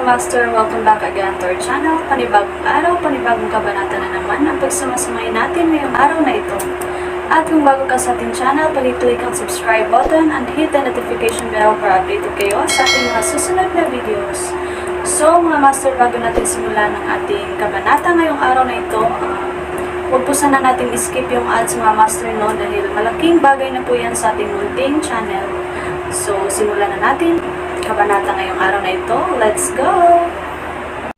Master, welcome back again to our channel. Panibagong araw, panibagong kabanata na naman ang pagsumasamayin natin ngayong araw na ito. At kung bago ka sa ating channel, pag-click ang subscribe button and hit the notification bell para updated kayo sa ating mga susunod na videos. So mga Master, bago natin simulan ang ating kabanata ngayong araw na ito, huwag po sana natin skip yung ads mga Master, no, dahil malaking bagay na po yan sa ating munting channel. So simulan na natin kabanata ngayong araw na ito. Let's go!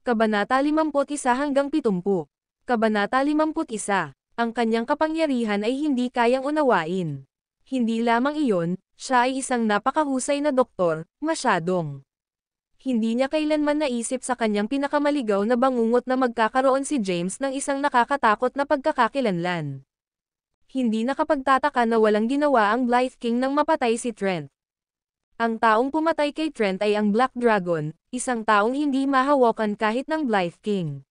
Kabanata 51 hanggang 70. Kabanata 51. Ang kanyang kapangyarihan ay hindi kayang unawain. Hindi lamang iyon, siya ay isang napakahusay na doktor, masyadong. Hindi niya kailanman naisip sa kanyang pinakamaligaw na bangungot na magkakaroon si James ng isang nakakatakot na pagkakakilanlan. Hindi nakapagtataka na walang ginawa ang Blythe King nang mapatay si Trent. Ang taong pumatay kay Trent ay ang Black Dragon, isang taong hindi mahawakan kahit ng Blythe King.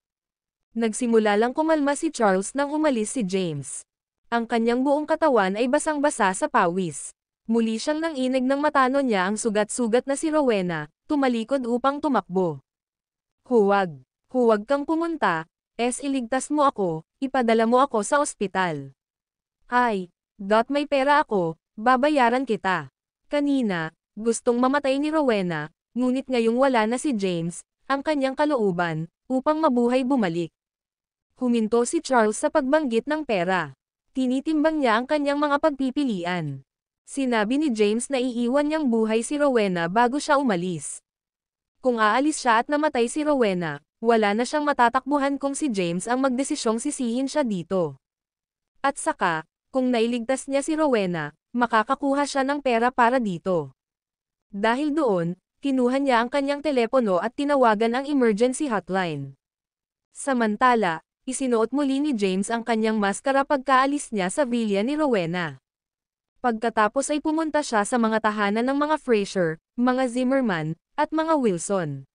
Nagsimula lang kumalma si Charles nang umalis si James. Ang kanyang buong katawan ay basang-basa sa pawis. Muli siyang nanginig ng matano niya ang sugat-sugat na si Rowena, tumalikod upang tumakbo. Huwag kang pumunta, iligtas mo ako, ipadala mo ako sa ospital. Ay, may pera ako, babayaran kita. Kanina, gustong mamatay ni Rowena, ngunit ngayong wala na si James, ang kanyang kalooban, upang mabuhay bumalik. Huminto si Charles sa pagbanggit ng pera. Tinitimbang niya ang kanyang mga pagpipilian. Sinabi ni James na iiwan niyang buhay si Rowena bago siya umalis. Kung aalis siya at namatay si Rowena, wala na siyang matatakbuhan kung si James ang magdesisyong sisihin siya dito. At saka, kung nailigtas niya si Rowena, makakakuha siya ng pera para dito. Dahil doon, kinuha niya ang kanyang telepono at tinawagan ang emergency hotline. Samantala, isinuot muli ni James ang kanyang maskara pagkaalis niya sa villa ni Rowena. Pagkatapos ay pumunta siya sa mga tahanan ng mga Fraser, mga Zimmerman, at mga Wilson.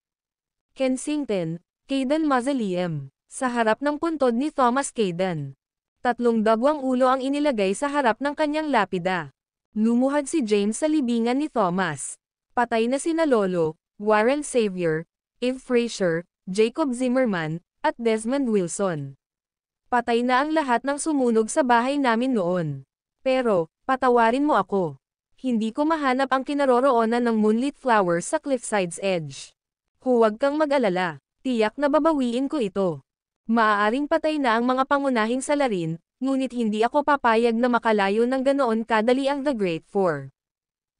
Kensington, Caden Mausoleum, sa harap ng puntod ni Thomas Caden. 3 dagwang ulo ang inilagay sa harap ng kanyang lapida. Lumuhad si James sa libingan ni Thomas. Patay na sina Lolo, Warren Xavier, Eve Fraser, Jacob Zimmerman, at Desmond Wilson. Patay na ang lahat ng sumunog sa bahay namin noon. Pero, patawarin mo ako. Hindi ko mahanap ang kinaroroonan ng moonlit flowers sa cliffside's edge. Huwag kang mag-alala, tiyak na babawiin ko ito. Maaaring patay na ang mga pangunahing salarin, ngunit hindi ako papayag na makalayo ng ganoon kadali ang The Great Four.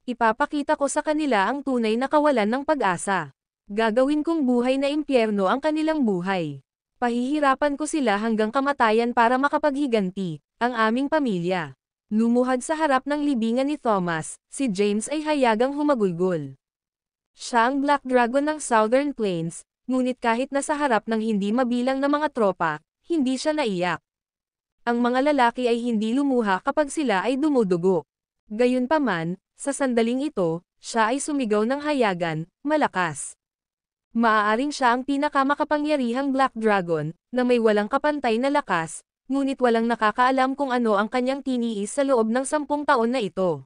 Ipapakita ko sa kanila ang tunay na kawalan ng pag-asa. Gagawin kong buhay na impyerno ang kanilang buhay. Pahihirapan ko sila hanggang kamatayan para makapaghiganti, ang aming pamilya. Lumuhad sa harap ng libingan ni Thomas, si James ay hayagang humagulgol. Siya ang Black Dragon ng Southern Plains, ngunit kahit nasa harap ng hindi mabilang na mga tropa, hindi siya naiyak. Ang mga lalaki ay hindi lumuha kapag sila ay dumudugo. Gayunpaman, sa sandaling ito, siya ay sumigaw ng hayagan, malakas. Maaaring siya ang pinakamakapangyarihang Black Dragon, na may walang kapantay na lakas, ngunit walang nakakaalam kung ano ang kanyang tiniis sa loob ng 10 taon na ito.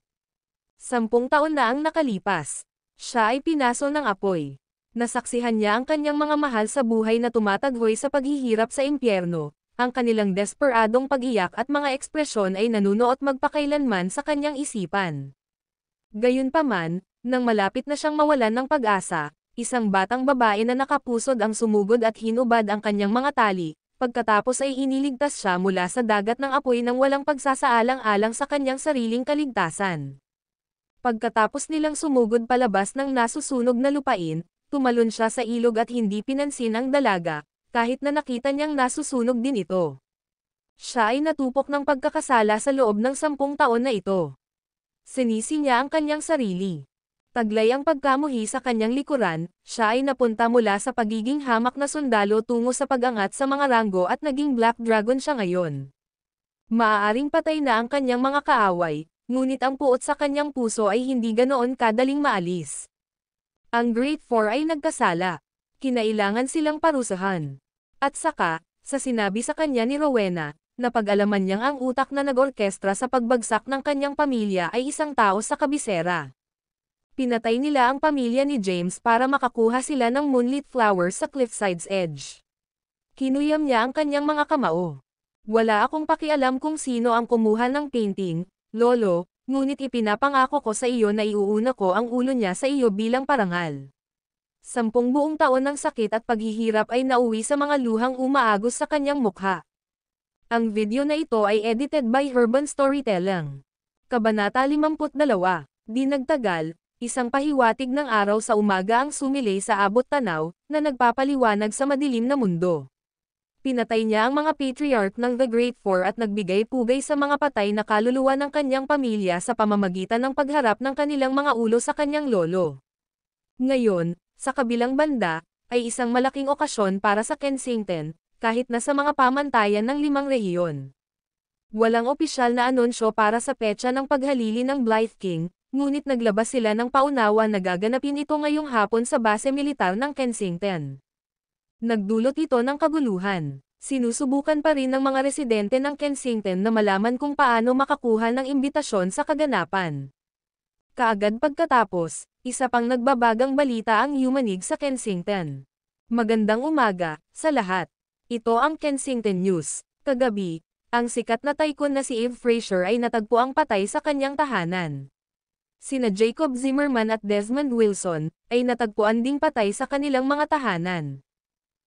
10 taon na ang nakalipas. Siya ay pinaso ng apoy. Nasaksihan niya ang kanyang mga mahal sa buhay na tumataghoy sa paghihirap sa impyerno. Ang kanilang desperadong pag-iyak at mga ekspresyon ay nanunuot magpakailanman sa kanyang isipan. Gayunpaman, nang malapit na siyang mawalan ng pag-asa, isang batang babae na nakapusod ang sumugod at hinubad ang kanyang mga tali, pagkatapos ay iniligtas siya mula sa dagat ng apoy nang walang pagsasaalang-alang sa kanyang sariling kaligtasan. Pagkatapos nilang sumugod palabas ng nasusunog na lupain, tumalon siya sa ilog at hindi pinansin ang dalaga, kahit na nakita niyang nasusunog din ito. Siya ay natupok ng pagkakasala sa loob ng 10 taon na ito. Sinisi niya ang kanyang sarili. Taglay ang pagkamuhi sa kanyang likuran, siya ay napunta mula sa pagiging hamak na sundalo tungo sa pag-angat sa mga ranggo at naging Black Dragon siya ngayon. Maaaring patay na ang kanyang mga kaaway, ngunit ang puot sa kanyang puso ay hindi ganoon kadaling maalis. Ang Great Four ay nagkasala. Kinailangan silang parusahan. At saka, sa sinabi sa kanya ni Rowena, napag-alaman niyang ang utak na nag-orkestra sa pagbagsak ng kanyang pamilya ay isang tao sa kabisera. Pinatay nila ang pamilya ni James para makakuha sila ng moonlit flowers sa cliffside's edge. Kinuyam niya ang kanyang mga kamao. Wala akong pakialam kung sino ang kumuha ng painting, Lolo, ngunit ipinapangako ko sa iyo na iuuna ko ang ulo niya sa iyo bilang parangal. 10 buong taon ng sakit at paghihirap ay nauwi sa mga luhang umaagos sa kanyang mukha. Ang video na ito ay edited by Urban Storytelling. Kabanata 52. Di nagtagal, isang pahiwatig ng araw sa umaga ang sumilay sa abot tanaw, na nagpapaliwanag sa madilim na mundo. Pinatay niya ang mga patriarch ng The Great Four at nagbigay pugay sa mga patay na kaluluwa ng kanyang pamilya sa pamamagitan ng pagharap ng kanilang mga ulo sa kanyang lolo. Ngayon, sa kabilang banda, ay isang malaking okasyon para sa Kensington, kahit na sa mga pamantayan ng 5 rehiyon. Walang opisyal na anunsyo para sa petsa ng paghalili ng Blythe King, ngunit naglabas sila ng paunawa na gaganapin ito ngayong hapon sa base militar ng Kensington. Nagdulot ito ng kaguluhan. Sinusubukan pa rin ng mga residente ng Kensington na malaman kung paano makakuha ng imbitasyon sa kaganapan. Kaagad pagkatapos, isa pang nagbabagang balita ang yumanig sa Kensington. Magandang umaga, sa lahat. Ito ang Kensington News. Kagabi, ang sikat na tycoon na si Eve Fraser ay natagpuang patay sa kanyang tahanan. Sina Jacob Zimmerman at Desmond Wilson, ay natagpuan ding patay sa kanilang mga tahanan.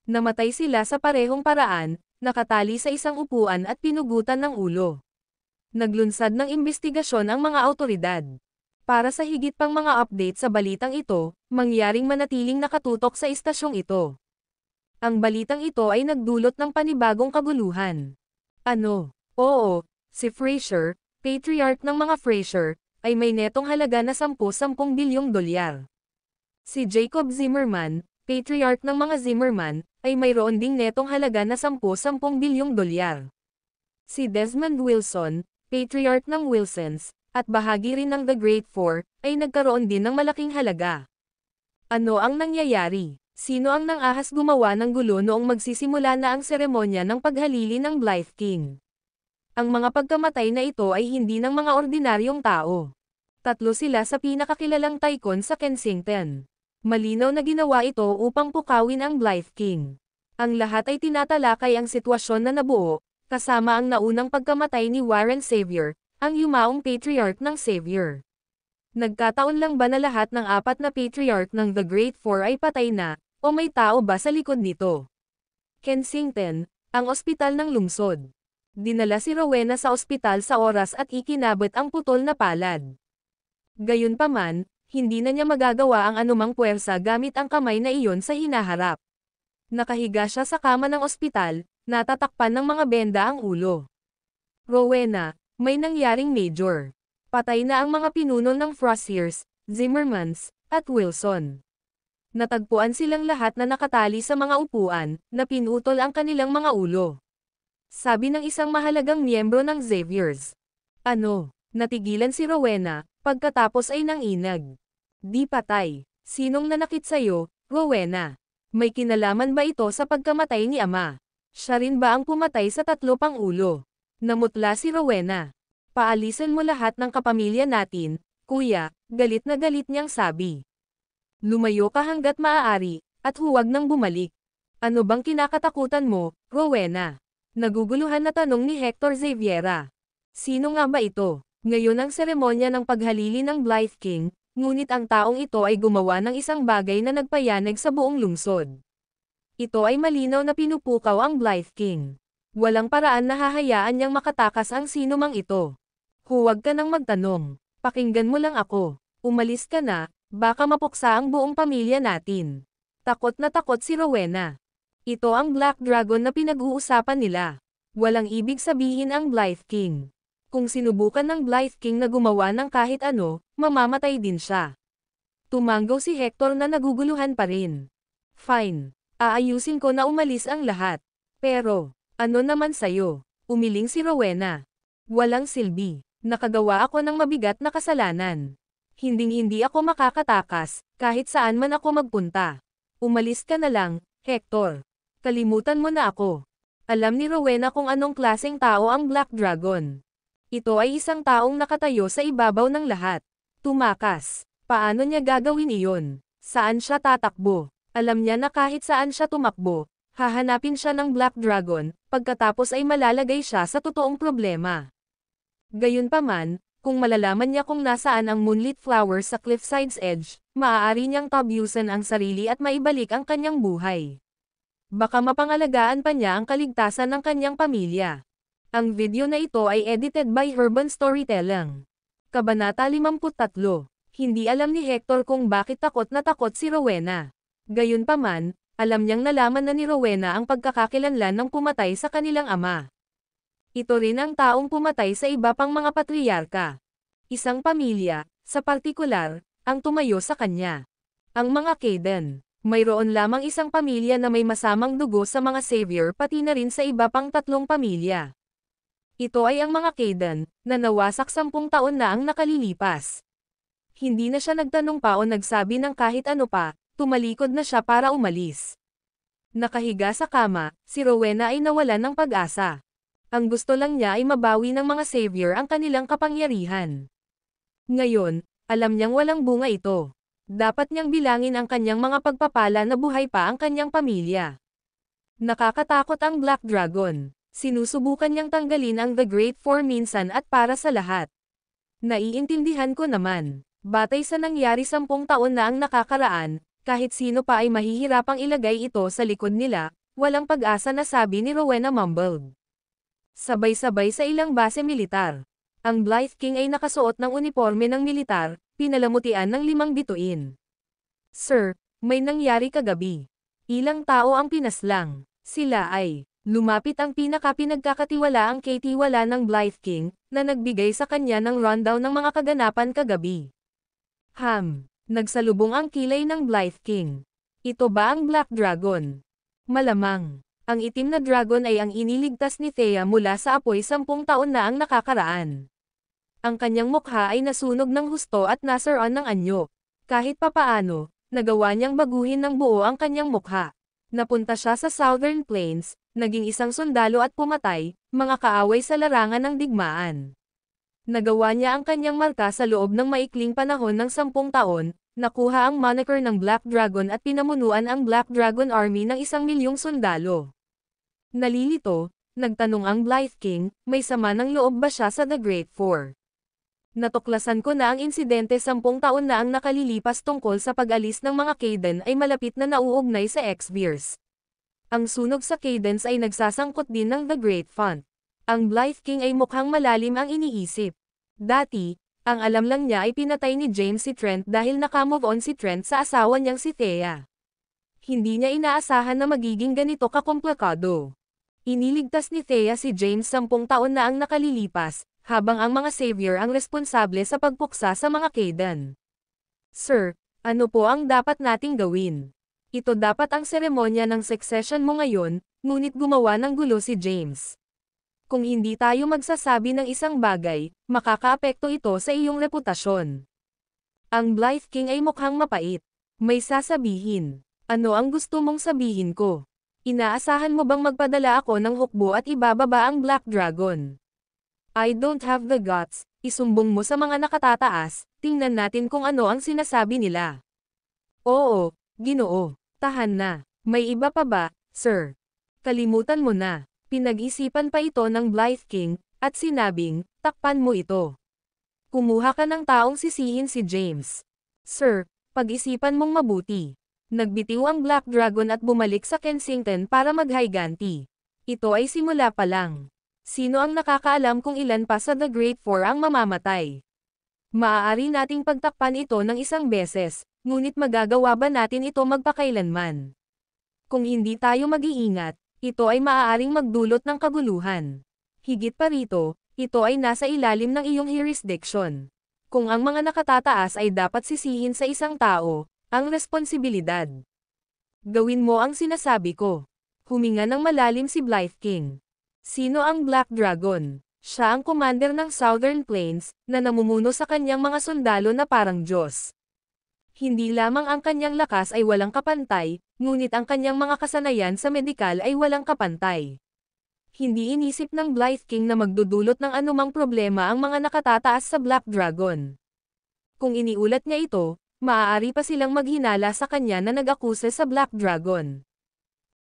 Namatay sila sa parehong paraan, nakatali sa isang upuan at pinugutan ng ulo. Naglunsad ng imbestigasyon ang mga awtoridad. Para sa higit pang mga update sa balitang ito, mangyaring manatiling nakatutok sa istasyong ito. Ang balitang ito ay nagdulot ng panibagong kaguluhan. Ano? Oo, si Fraser, patriarch ng mga Fraser, ay may netong halaga na 10 bilyong dolyar. Si Jacob Zimmerman, patriarch ng mga Zimmerman, ay mayroon ding netong halaga na 10 bilyong dolyar. Si Desmond Wilson, patriarch ng Wilsons, at bahagi rin ng The Great Four, ay nagkaroon din ng malaking halaga. Ano ang nangyayari? Sino ang nang-ahas gumawa ng gulo noong magsisimula na ang seremonya ng paghalili ng Blythe King? Ang mga pagkamatay na ito ay hindi ng mga ordinaryong tao. 3 sila sa pinakakilalang tycoon sa Kensington. Malinaw na ginawa ito upang pukawin ang Blythe King. Ang lahat ay tinatalakay ang sitwasyon na nabuo, kasama ang naunang pagkamatay ni Warren Xavier, ang yumaong patriarch ng Xavier. Nagkataon lang ba na lahat ng 4 na patriarch ng The Great Four ay patay na, o may tao ba sa likod nito? Kensington, ang ospital ng lungsod. Dinala si Rowena sa ospital sa oras at ikinabot ang putol na palad. Gayunpaman, hindi na niya magagawa ang anumang puwersa gamit ang kamay na iyon sa hinaharap. Nakahiga siya sa kama ng ospital, natatakpan ng mga benda ang ulo. Rowena, may nangyaring major. Patay na ang mga pinuno ng Frosiers, Zimmermans, at Wilson. Natagpuan silang lahat na nakatali sa mga upuan, na pinutol ang kanilang mga ulo. Sabi ng isang mahalagang miyembro ng Xaviers. Ano? Natigilan si Rowena, pagkatapos ay nanginag. Di patay. Sinong nanakit sa'yo, Rowena? May kinalaman ba ito sa pagkamatay ni Ama? Siya rin ba ang pumatay sa 3 pang ulo? Namutla si Rowena. Paalisan mo lahat ng kapamilya natin, kuya, galit na galit niyang sabi. Lumayo ka hanggat maaari, at huwag nang bumalik. Ano bang kinakatakutan mo, Rowena? Naguguluhan na tanong ni Hector Xaviera. Sino nga ba ito? Ngayon ang seremonya ng paghalili ng Blythe King, ngunit ang taong ito ay gumawa ng isang bagay na nagpayanig sa buong lungsod. Ito ay malinaw na pinupukaw ang Blythe King. Walang paraan na hahayaan niyang makatakas ang sino mang ito. Huwag ka nang magtanong. Pakinggan mo lang ako. Umalis ka na, baka mapuksa ang buong pamilya natin. Takot na takot si Rowena. Ito ang Black Dragon na pinag-uusapan nila. Walang ibig sabihin ang Blythe King. Kung sinubukan ng Blythe King na gumawa ng kahit ano, mamamatay din siya. Tumanggaw si Hector na naguguluhan pa rin. Fine. Aayusin ko na umalis ang lahat. Pero, ano naman sayo? Umiling si Rowena. Walang silbi. Nakagawa ako ng mabigat na kasalanan. Hinding-hindi ako makakatakas, kahit saan man ako magpunta. Umalis ka na lang, Hector. Kalimutan mo na ako. Alam ni Rowena kung anong klaseng tao ang Black Dragon. Ito ay isang taong nakatayo sa ibabaw ng lahat. Tumakas. Paano niya gagawin iyon? Saan siya tatakbo? Alam niya na kahit saan siya tumakbo, hahanapin siya ng Black Dragon, pagkatapos ay malalagay siya sa totoong problema. Gayunpaman, kung malalaman niya kung nasaan ang moonlit flowers sa Cliffside's Edge, maaari niyang tabyusan ang sarili at maibalik ang kanyang buhay. Baka mapangalagaan pa niya ang kaligtasan ng kanyang pamilya. Ang video na ito ay edited by Urban Storytelling. Kabanata 53. Hindi alam ni Hector kung bakit takot na takot si Rowena. Gayunpaman, alam niyang nalaman na ni Rowena ang pagkakakilanlan ng pumatay sa kanilang ama. Ito rin ang taong pumatay sa iba pang mga patriarka. Isang pamilya, sa partikular, ang tumayo sa kanya. Ang mga Kayden. Mayroon lamang isang pamilya na may masamang dugo sa mga savior pati na rin sa iba pang 3 pamilya. Ito ay ang mga Kayden, na nawasak 10 taon na ang nakalilipas. Hindi na siya nagtanong pa o nagsabi ng kahit ano pa, tumalikod na siya para umalis. Nakahiga sa kama, si Rowena ay nawalan ng pag-asa. Ang gusto lang niya ay mabawi ng mga savior ang kanilang kapangyarihan. Ngayon, alam niyang walang bunga ito. Dapat niyang bilangin ang kanyang mga pagpapala na buhay pa ang kanyang pamilya. Nakakatakot ang Black Dragon. Sinusubukan niyang tanggalin ang The Great Four minsan at para sa lahat. Naiintindihan ko naman. Batay sa nangyari 10 taon na ang nakakaraan, kahit sino pa ay mahihirapang ilagay ito sa likod nila, walang pag-asa na sabi ni Rowena mumbled. Sabay-sabay sa ilang base militar. Ang Blythe King ay nakasuot ng uniforme ng militar, pinalamutian ng 5 bituin. Sir, may nangyari kagabi. Ilang tao ang pinaslang. Sila ay, lumapit ang pinagkakatiwalaang katiwala ng Blythe King, na nagbigay sa kanya ng rundown ng mga kaganapan kagabi. Nagsalubong ang kilay ng Blythe King. Ito ba ang Black Dragon? Malamang. Ang itim na dragon ay ang iniligtas ni Thea mula sa apoy 10 taon na ang nakakaraan. Ang kanyang mukha ay nasunog ng husto at nasaran ng anyo. Kahit papaano, nagawa niyang baguhin ng buo ang kanyang mukha. Napunta siya sa Southern Plains, naging isang sundalo at pumatay, mga kaaway sa larangan ng digmaan. Nagawa niya ang kanyang marka sa loob ng maikling panahon ng 10 taon, nakuha ang moniker ng Black Dragon at pinamunuan ang Black Dragon Army ng 1,000,000 sundalo. Nalilito, nagtanong ang Blythe King, may sama ng loob ba siya sa The Great Four? Natuklasan ko na ang insidente 10 taon na ang nakalilipas tungkol sa pag-alis ng mga Kayden ay malapit na nauugnay sa X-Beers. Ang sunog sa Caydens ay nagsasangkot din ng The Great Font. Ang Blythe King ay mukhang malalim ang iniisip. Dati, ang alam lang niya ay pinatay ni James si Trent dahil nakamove on si Trent sa asawa niyang si Thea. Hindi niya inaasahan na magiging ganito kakomplikado. Iniligtas ni Thea si James 10 taon na ang nakalilipas, habang ang mga savior ang responsable sa pagpuksa sa mga Kayden. Sir, ano po ang dapat nating gawin? Ito dapat ang seremonya ng succession mo ngayon, ngunit gumawa ng gulo si James. Kung hindi tayo magsasabi ng isang bagay, makakaapekto ito sa iyong reputasyon. Ang Blythe King ay mukhang mapait. May sasabihin. Ano ang gusto mong sabihin ko? Inaasahan mo bang magpadala ako ng hukbo at ibababa ang Black Dragon? I don't have the guts, isumbong mo sa mga nakatataas, tingnan natin kung ano ang sinasabi nila. Oo, Ginoo, tahan na. May iba pa ba, sir? Kalimutan mo na. Pinag-isipan pa ito ng Blythe King, at sinabing, takpan mo ito. Kumuha ka ng taong sisihin si James. Sir, pag-isipan mong mabuti. Nagbitiw ang Black Dragon at bumalik sa Kensington para maghayganti. Ito ay simula pa lang. Sino ang nakakaalam kung ilan pa sa The Great Four ang mamamatay? Maaari nating pagtakpan ito ng 1 beses, ngunit magagawa ba natin ito magpakailanman? Kung hindi tayo mag-iingat, ito ay maaaring magdulot ng kaguluhan. Higit pa rito, ito ay nasa ilalim ng iyong jurisdiction. Kung ang mga nakatataas ay dapat sisihin sa isang tao, ang responsibilidad. Gawin mo ang sinasabi ko. Huminga ng malalim si Blythe King. Sino ang Black Dragon? Siya ang commander ng Southern Plains, na namumuno sa kanyang mga sundalo na parang Diyos. Hindi lamang ang kanyang lakas ay walang kapantay, ngunit ang kanyang mga kasanayan sa medikal ay walang kapantay. Hindi inisip ng Blythe King na magdudulot ng anumang problema ang mga nakatataas sa Black Dragon. Kung iniulat niya ito, maaari pa silang maghinala sa kanya na nag-akusa sa Black Dragon.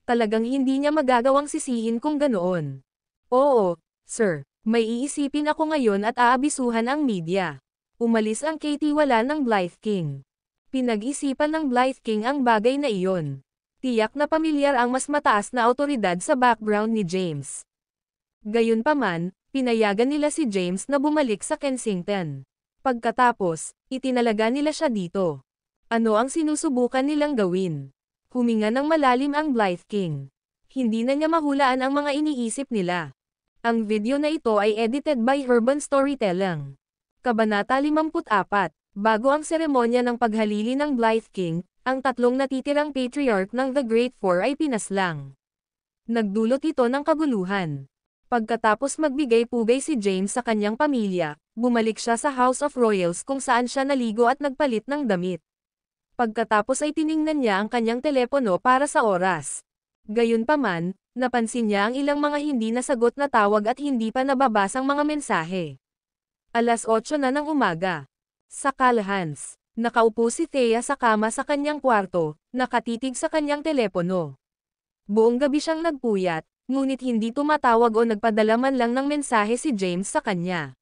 Talagang hindi niya magagawang sisihin kung ganoon. Oo, sir, may iisipin ako ngayon at aabisuhan ang media. Umalis ang katiwala ng Blythe King. Pinag-isipan ng Blythe King ang bagay na iyon. Tiyak na pamilyar ang mas mataas na awtoridad sa background ni James. Gayunpaman, pinayagan nila si James na bumalik sa Kensington. Pagkatapos, itinalaga nila siya dito. Ano ang sinusubukan nilang gawin? Huminga ng malalim ang Blythe King. Hindi na niya mahulaan ang mga iniisip nila. Ang video na ito ay edited by Urban Storytelling. Kabanata 54. Bago ang seremonya ng paghalili ng Blythe King, ang tatlong natitirang patriarch ng The Great Four ay pinaslang. Nagdulot ito ng kaguluhan. Pagkatapos magbigay-pugay si James sa kanyang pamilya, bumalik siya sa House of Royals kung saan siya naligo at nagpalit ng damit. Pagkatapos ay tiningnan niya ang kanyang telepono para sa oras. Gayunpaman, napansin niya ang ilang mga hindi nasagot na tawag at hindi pa nababasang mga mensahe. Alas 8 na ng umaga. Sa Callahan's, nakaupo si Thea sa kama sa kanyang kwarto, nakatitig sa kanyang telepono. Buong gabi siyang nagpuyat, ngunit hindi tumatawag o nagpadala man lang ng mensahe si James sa kanya.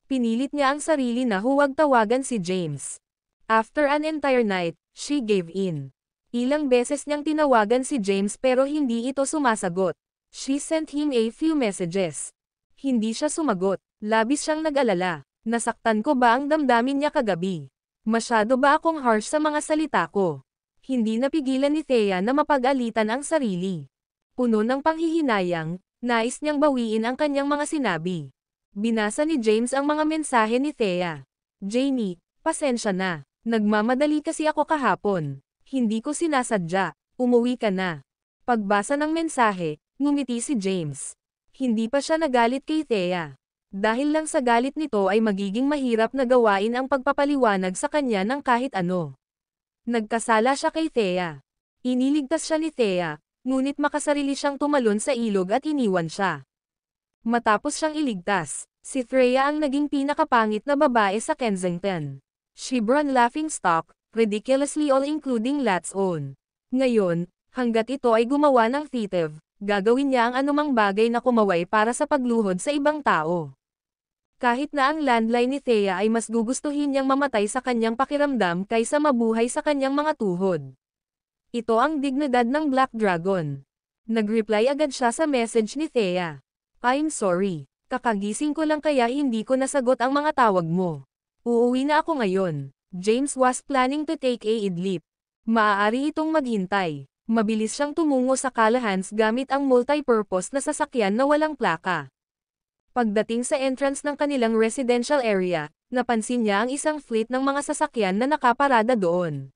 Pinilit niya ang sarili na huwag tawagan si James. After an entire night, she gave in. Ilang beses niyang tinawagan si James pero hindi ito sumasagot. She sent him a few messages. Hindi siya sumagot. Labis siyang nag-alala. Nasaktan ko ba ang damdamin niya kagabi? Masyado ba akong harsh sa mga salita ko? Hindi napigilan ni Thea na mapag-alitan ang sarili. Puno ng panghihinayang, nais niyang bawiin ang kanyang mga sinabi. Binasa ni James ang mga mensahe ni Thea. Jamie, pasensya na. Nagmamadali kasi ako kahapon. Hindi ko sinasadya. Umuwi ka na. Pagbasa ng mensahe, ngumiti si James. Hindi pa siya nagalit kay Thea. Dahil lang sa galit nito ay magiging mahirap na gawain ang pagpapaliwanag sa kanya ng kahit ano. Nagkasala siya kay Thea. Iniligtas siya ni Thea, ngunit makasarili siyang tumalon sa ilog at iniwan siya. Matapos siyang iligtas, si Thea ang naging pinakapangit na babae sa Kensington. Shibron laughingstock, ridiculously all including Lat's own. Ngayon, hanggat ito ay gumawa ng thief, gagawin niya ang anumang bagay na kumaway para sa pagluhod sa ibang tao. Kahit na ang landline ni Thea ay mas gugustuhin niyang mamatay sa kanyang pakiramdam kaysa mabuhay sa kanyang mga tuhod. Ito ang dignidad ng Black Dragon. Nag-reply agad siya sa message ni Thea. I'm sorry. Kakagising ko lang kaya hindi ko nasagot ang mga tawag mo. Uuwi na ako ngayon. James was planning to take a idlip. Maaari itong maghintay. Mabilis siyang tumungo sa Callahan's gamit ang multi-purpose na sasakyan na walang plaka. Pagdating sa entrance ng kanilang residential area, napansin niya ang isang fleet ng mga sasakyan na nakaparada doon.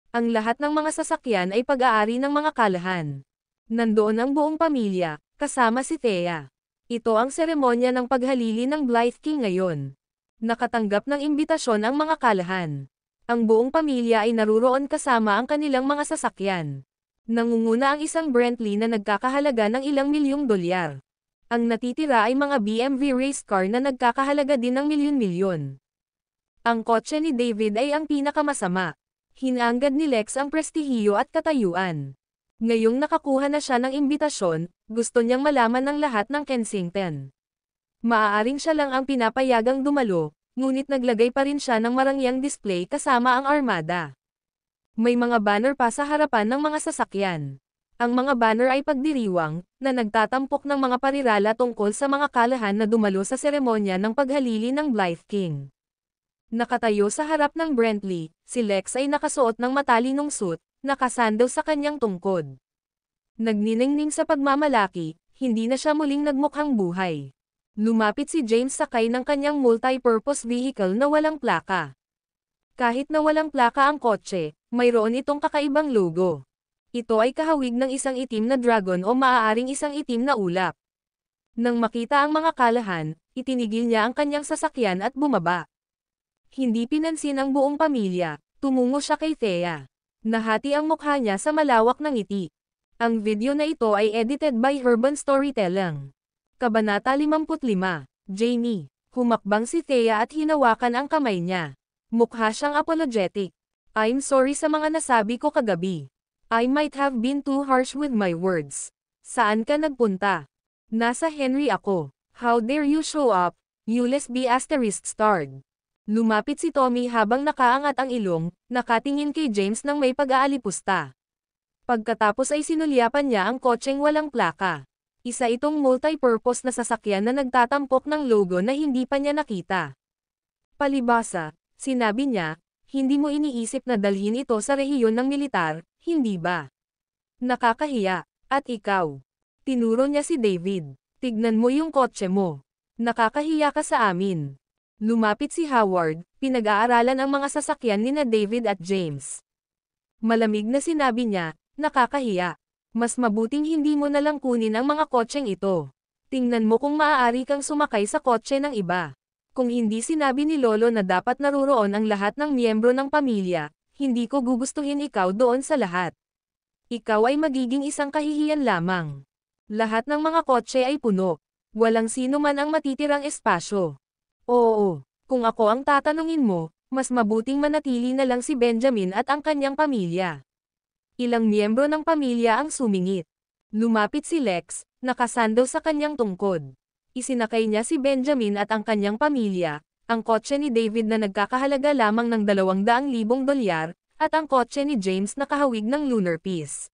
Ang lahat ng mga sasakyan ay pag-aari ng mga Callahan. Nandoon ang buong pamilya, kasama si Thea. Ito ang seremonya ng paghalili ng Blythe King ngayon. Nakatanggap ng imbitasyon ang mga Callahan. Ang buong pamilya ay naruroon kasama ang kanilang mga sasakyan. Nangunguna ang isang Bentley na nagkakahalaga ng ilang milyong dolyar. Ang natitira ay mga BMW race car na nagkakahalaga din ng milyon-milyon. Ang kotse ni David ay ang pinakamasama. Hinanggad ni Lex ang prestihiyo at katayuan. Ngayong nakakuha na siya ng imbitasyon, gusto niyang malaman ng lahat ng Kensington. Maaaring siya lang ang pinapayagang dumalo, ngunit naglagay pa rin siya ng marangyang display kasama ang armada. May mga banner pa sa harapan ng mga sasakyan. Ang mga banner ay pagdiriwang, na nagtatampok ng mga parirala tungkol sa mga Callahan na dumalo sa seremonya ng paghalili ng Blythe King. Nakatayo sa harap ng Bentley, si Lex ay nakasuot ng matalinong suit, nakasando sa kanyang tungkod. Nagniningning sa pagmamalaki, hindi na siya muling nagmukhang buhay. Lumapit si James sakay ng kanyang multi-purpose vehicle na walang plaka. Kahit na walang plaka ang kotse, mayroon itong kakaibang logo. Ito ay kahawig ng isang itim na dragon o maaaring isang itim na ulap. Nang makita ang mga Callahan, itinigil niya ang kanyang sasakyan at bumaba. Hindi pinansin ang buong pamilya, tumungo siya kay Thea. Nahati ang mukha niya sa malawak na ngiti. Ang video na ito ay edited by Urban Storytelling. Kabanata 55, Jamie. Humakbang si Thea at hinawakan ang kamay niya. Mukha siyang apologetic. I'm sorry sa mga nasabi ko kagabi. I might have been too harsh with my words. Saan ka nagpunta? Nasa Henry ako. How dare you show up? Ulysses B*** starred. Lumapit si Tommy habang nakaangat ang ilong, nakatingin kay James nang may pag-aalipusta. Pagkatapos ay sinulyapan niya ang kotseng walang plaka. Isa itong multi-purpose na sasakyan na nagtatampok ng logo na hindi pa niya nakita. Palibasa, sinabi niya, hindi mo iniisip na dalhin ito sa rehiyon ng militar, hindi ba? Nakakahiya. At ikaw? Tinuro niya si David. Tignan mo yung kotse mo. Nakakahiya ka sa amin. Lumapit si Howard, pinag-aaralan ang mga sasakyan nina David at James. Malamig na sinabi niya, nakakahiya. Mas mabuting hindi mo nalang kunin ang mga kotseng ito. Tingnan mo kung maaari kang sumakay sa kotse ng iba. Kung hindi sinabi ni Lolo na dapat naruroon ang lahat ng miyembro ng pamilya, hindi ko gugustuhin ikaw doon sa lahat. Ikaw ay magiging isang kahihiyan lamang. Lahat ng mga kotse ay puno. Walang sino man ang matitirang espasyo. Oo, kung ako ang tatanungin mo, mas mabuting manatili na lang si Benjamin at ang kanyang pamilya. Ilang miyembro ng pamilya ang sumingit. Lumapit si Lex, nakasando sa kanyang tungkod. Isinakay niya si Benjamin at ang kanyang pamilya, ang kotse ni David na nagkakahalaga lamang ng $200,000, at ang kotse ni James na kahawig ng lunar piece.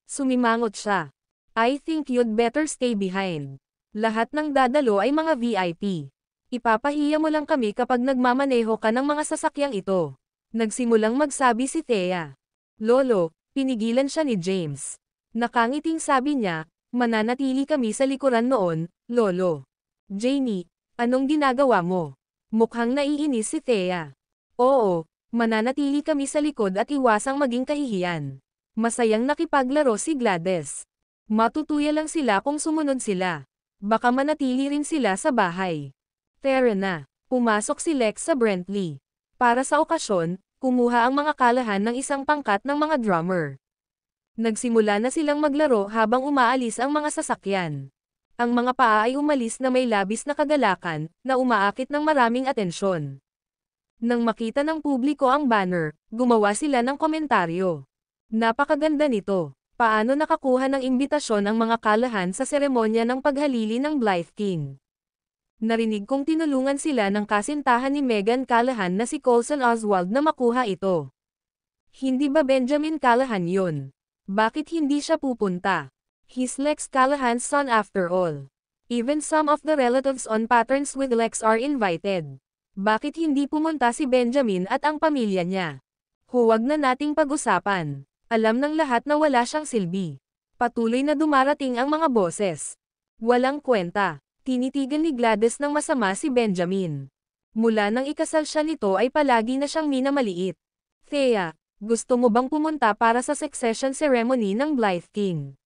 Sumimangot siya. I think you'd better stay behind. Lahat ng dadalo ay mga VIP. Ipapahiya mo lang kami kapag nagmamaneho ka ng mga sasakyang ito. Nagsimulang magsabi si Thea. Lolo, pinigilan siya ni James. Nakangiting sabi niya, mananatili kami sa likuran noon, Lolo. Jamie, anong ginagawa mo? Mukhang naiinis si Thea. Oo, mananatili kami sa likod at iwasang maging kahihiyan. Masayang nakipaglaro si Gladys. Matutuya lang sila kung sumunod sila. Baka manatili rin sila sa bahay. Tara na. Pumasok si Lex sa Brentley. Para sa okasyon, kumuha ang mga kalahan ng isang pangkat ng mga drummer. Nagsimula na silang maglaro habang umaalis ang mga sasakyan. Ang mga paa ay umalis na may labis na kagalakan, na umaakit ng maraming atensyon. Nang makita ng publiko ang banner, gumawa sila ng komentaryo. Napakaganda nito. Paano nakakuha ng imbitasyon ang mga kalahan sa seremonya ng paghalili ng Blythe King? Narinig kong tinulungan sila ng kasintahan ni Megan Callahan na si Colson Oswald na makuha ito. Hindi ba Benjamin Callahan yun? Bakit hindi siya pupunta? He's Lex Callahan's son after all. Even some of the relatives on patterns with Lex are invited. Bakit hindi pumunta si Benjamin at ang pamilya niya? Huwag na nating pag-usapan. Alam ng lahat na wala siyang silbi. Patuloy na dumarating ang mga boses. Walang kwenta. Tinitigan ni Gladys ng masama si Benjamin. Mula nang ikasal siya nito ay palagi na siyang minamaliit. Thea, gusto mo bang pumunta para sa succession ceremony ng Blythe King?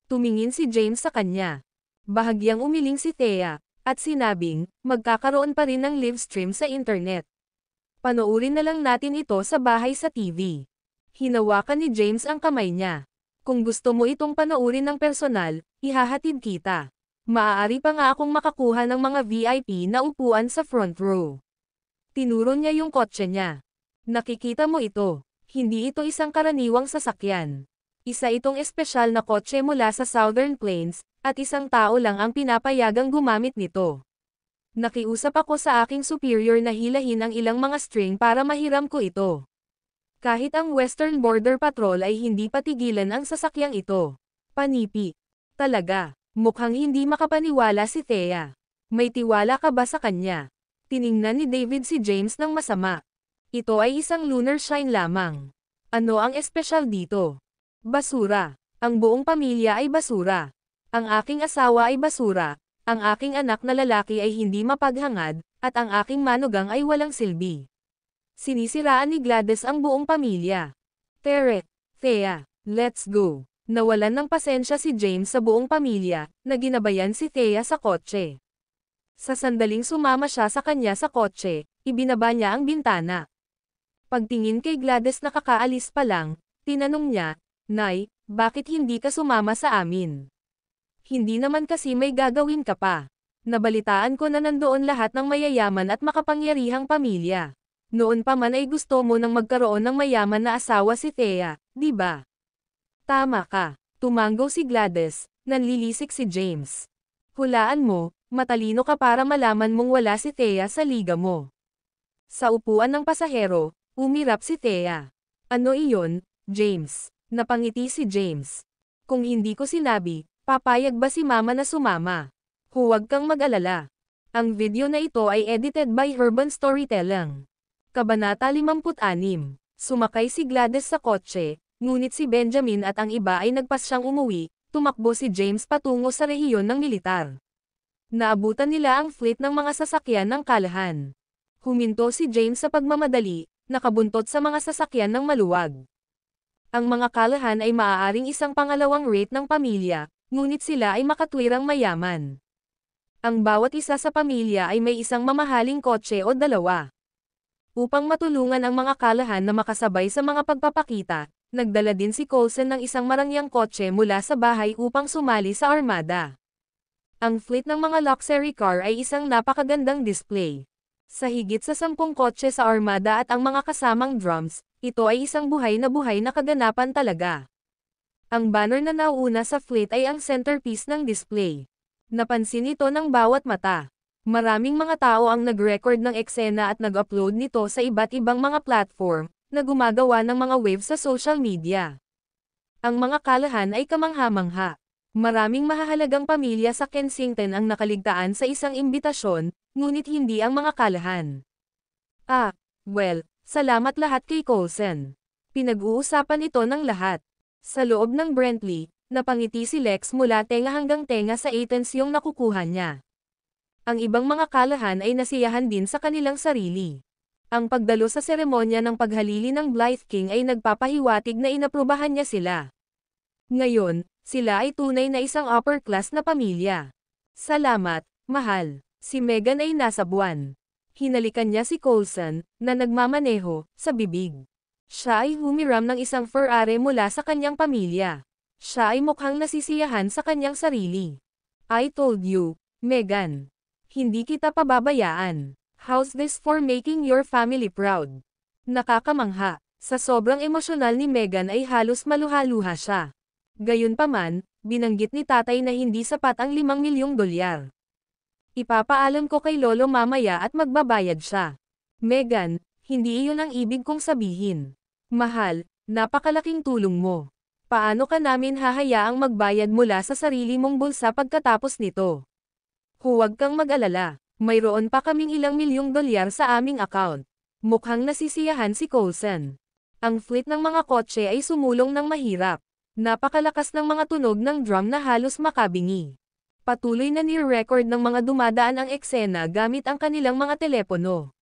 Tumingin si James sa kanya. Bahagyang umiling si Thea, at sinabing, magkakaroon pa rin ng live stream sa internet. Panoorin na lang natin ito sa bahay sa TV. Hinawakan ni James ang kamay niya. Kung gusto mo itong panoorin ng personal, ihahatid kita. Maaari pa nga akong makakuha ng mga VIP na upuan sa front row. Tinuro niya yung kotse niya. Nakikita mo ito. Hindi ito isang karaniwang sasakyan. Isa itong espesyal na kotse mula sa Southern Plains, at isang tao lang ang pinapayagang gumamit nito. Nakiusap ako sa aking superior na hilahin ang ilang mga string para mahiram ko ito. Kahit ang Western Border Patrol ay hindi patigilan ang sasakyang ito. Panipi. Talaga. Mukhang hindi makapaniwala si Thea. May tiwala ka ba sa kanya? Tiningnan ni David si James ng masama. Ito ay isang lunar shine lamang. Ano ang espesyal dito? Basura. Ang buong pamilya ay basura. Ang aking asawa ay basura. Ang aking anak na lalaki ay hindi mapaghangad, at ang aking manugang ay walang silbi. Sinisiraan ni Gladys ang buong pamilya. Thea, let's go. Nawalan ng pasensya si James sa buong pamilya, na ginabayan si Thea sa kotse. Sa sandaling sumama siya sa kanya sa kotse, ibinaba niya ang bintana. Pagtingin kay Gladys na kakaalis pa lang, tinanong niya, Nay, bakit hindi ka sumama sa amin? Hindi naman kasi may gagawin ka pa. Nabalitaan ko na nandoon lahat ng mayayaman at makapangyarihang pamilya. Noon pa man ay gusto mo nang magkaroon ng mayaman na asawa si Thea, di ba? Tama ka. Tumanggaw si Gladys, nanlilisik si James. Hulaan mo, matalino ka para malaman mong wala si Thea sa liga mo. Sa upuan ng pasahero, umirap si Thea. Ano iyon, James? Napangiti si James. Kung hindi ko sinabi, papayag ba si Mama na sumama? Huwag kang mag-alala. Ang video na ito ay edited by Urban Storytelling. Kabanata 56. Sumakay si Gladys sa kotse, ngunit si Benjamin at ang iba ay nagpasyang umuwi, tumakbo si James patungo sa rehiyon ng militar. Naabutan nila ang fleet ng mga sasakyan ng kalahan. Huminto si James sa pagmamadali, nakabuntot sa mga sasakyan ng maluwag. Ang mga kalahan ay maaaring isang pangalawang rate ng pamilya, ngunit sila ay makatwirang mayaman. Ang bawat isa sa pamilya ay may isang mamahaling kotse o dalawa. Upang matulungan ang mga kalahan na makasabay sa mga pagpapakita, nagdala din si Coulson ng isang marangyang kotse mula sa bahay upang sumali sa armada. Ang fleet ng mga luxury car ay isang napakagandang display. Sa higit sa 10 kotse sa armada at ang mga kasamang drums, ito ay isang buhay na kaganapan talaga. Ang banner na nauuna sa fleet ay ang centerpiece ng display. Napansin ito ng bawat mata. Maraming mga tao ang nag-record ng eksena at nag-upload nito sa iba't ibang mga platform, na gumagawa ng mga waves sa social media. Ang mga kalahan ay kamangha-mangha. Maraming mahahalagang pamilya sa Kensington ang nakaligtaan sa isang imbitasyon, ngunit hindi ang mga kalahan. Salamat lahat kay Coulson. Pinag-uusapan ito ng lahat. Sa loob ng Brentley, napangiti si Lex mula tenga hanggang tenga sa items yung nakukuha niya. Ang ibang mga kalahan ay nasiyahan din sa kanilang sarili. Ang pagdalo sa seremonya ng paghalili ng Blythe King ay nagpapahiwatig na inaprubahan niya sila. Ngayon, sila ay tunay na isang upper-class na pamilya. Salamat, mahal. Si Meghan ay nasa buwan. Hinalikan niya si Coulson, na nagmamaneho, sa bibig. Siya ay humiram ng isang Ferrari mula sa kanyang pamilya. Siya ay mukhang nasisiyahan sa kanyang sarili. I told you, Meghan. Hindi kita pababayaan. How's this for making your family proud? Nakakamangha. Sa sobrang emosyonal ni Meghan ay halos maluha-luha siya. Gayunpaman, binanggit ni tatay na hindi sapat ang $5 milyong. Ipapaalam ko kay Lolo mamaya at magbabayad siya. Meghan, hindi iyon ang ibig kong sabihin. Mahal, napakalaking tulong mo. Paano ka namin hahayaang magbayad mula sa sarili mong bulsa pagkatapos nito? Huwag kang mag-alala, mayroon pa kaming $1 milyong sa aming account. Mukhang nasisiyahan si Coulson. Ang fleet ng mga kotse ay sumulong ng mahirap. Napakalakas ng mga tunog ng drum na halos makabingi. Patuloy na ni-record ng mga dumadaan ang eksena gamit ang kanilang mga telepono.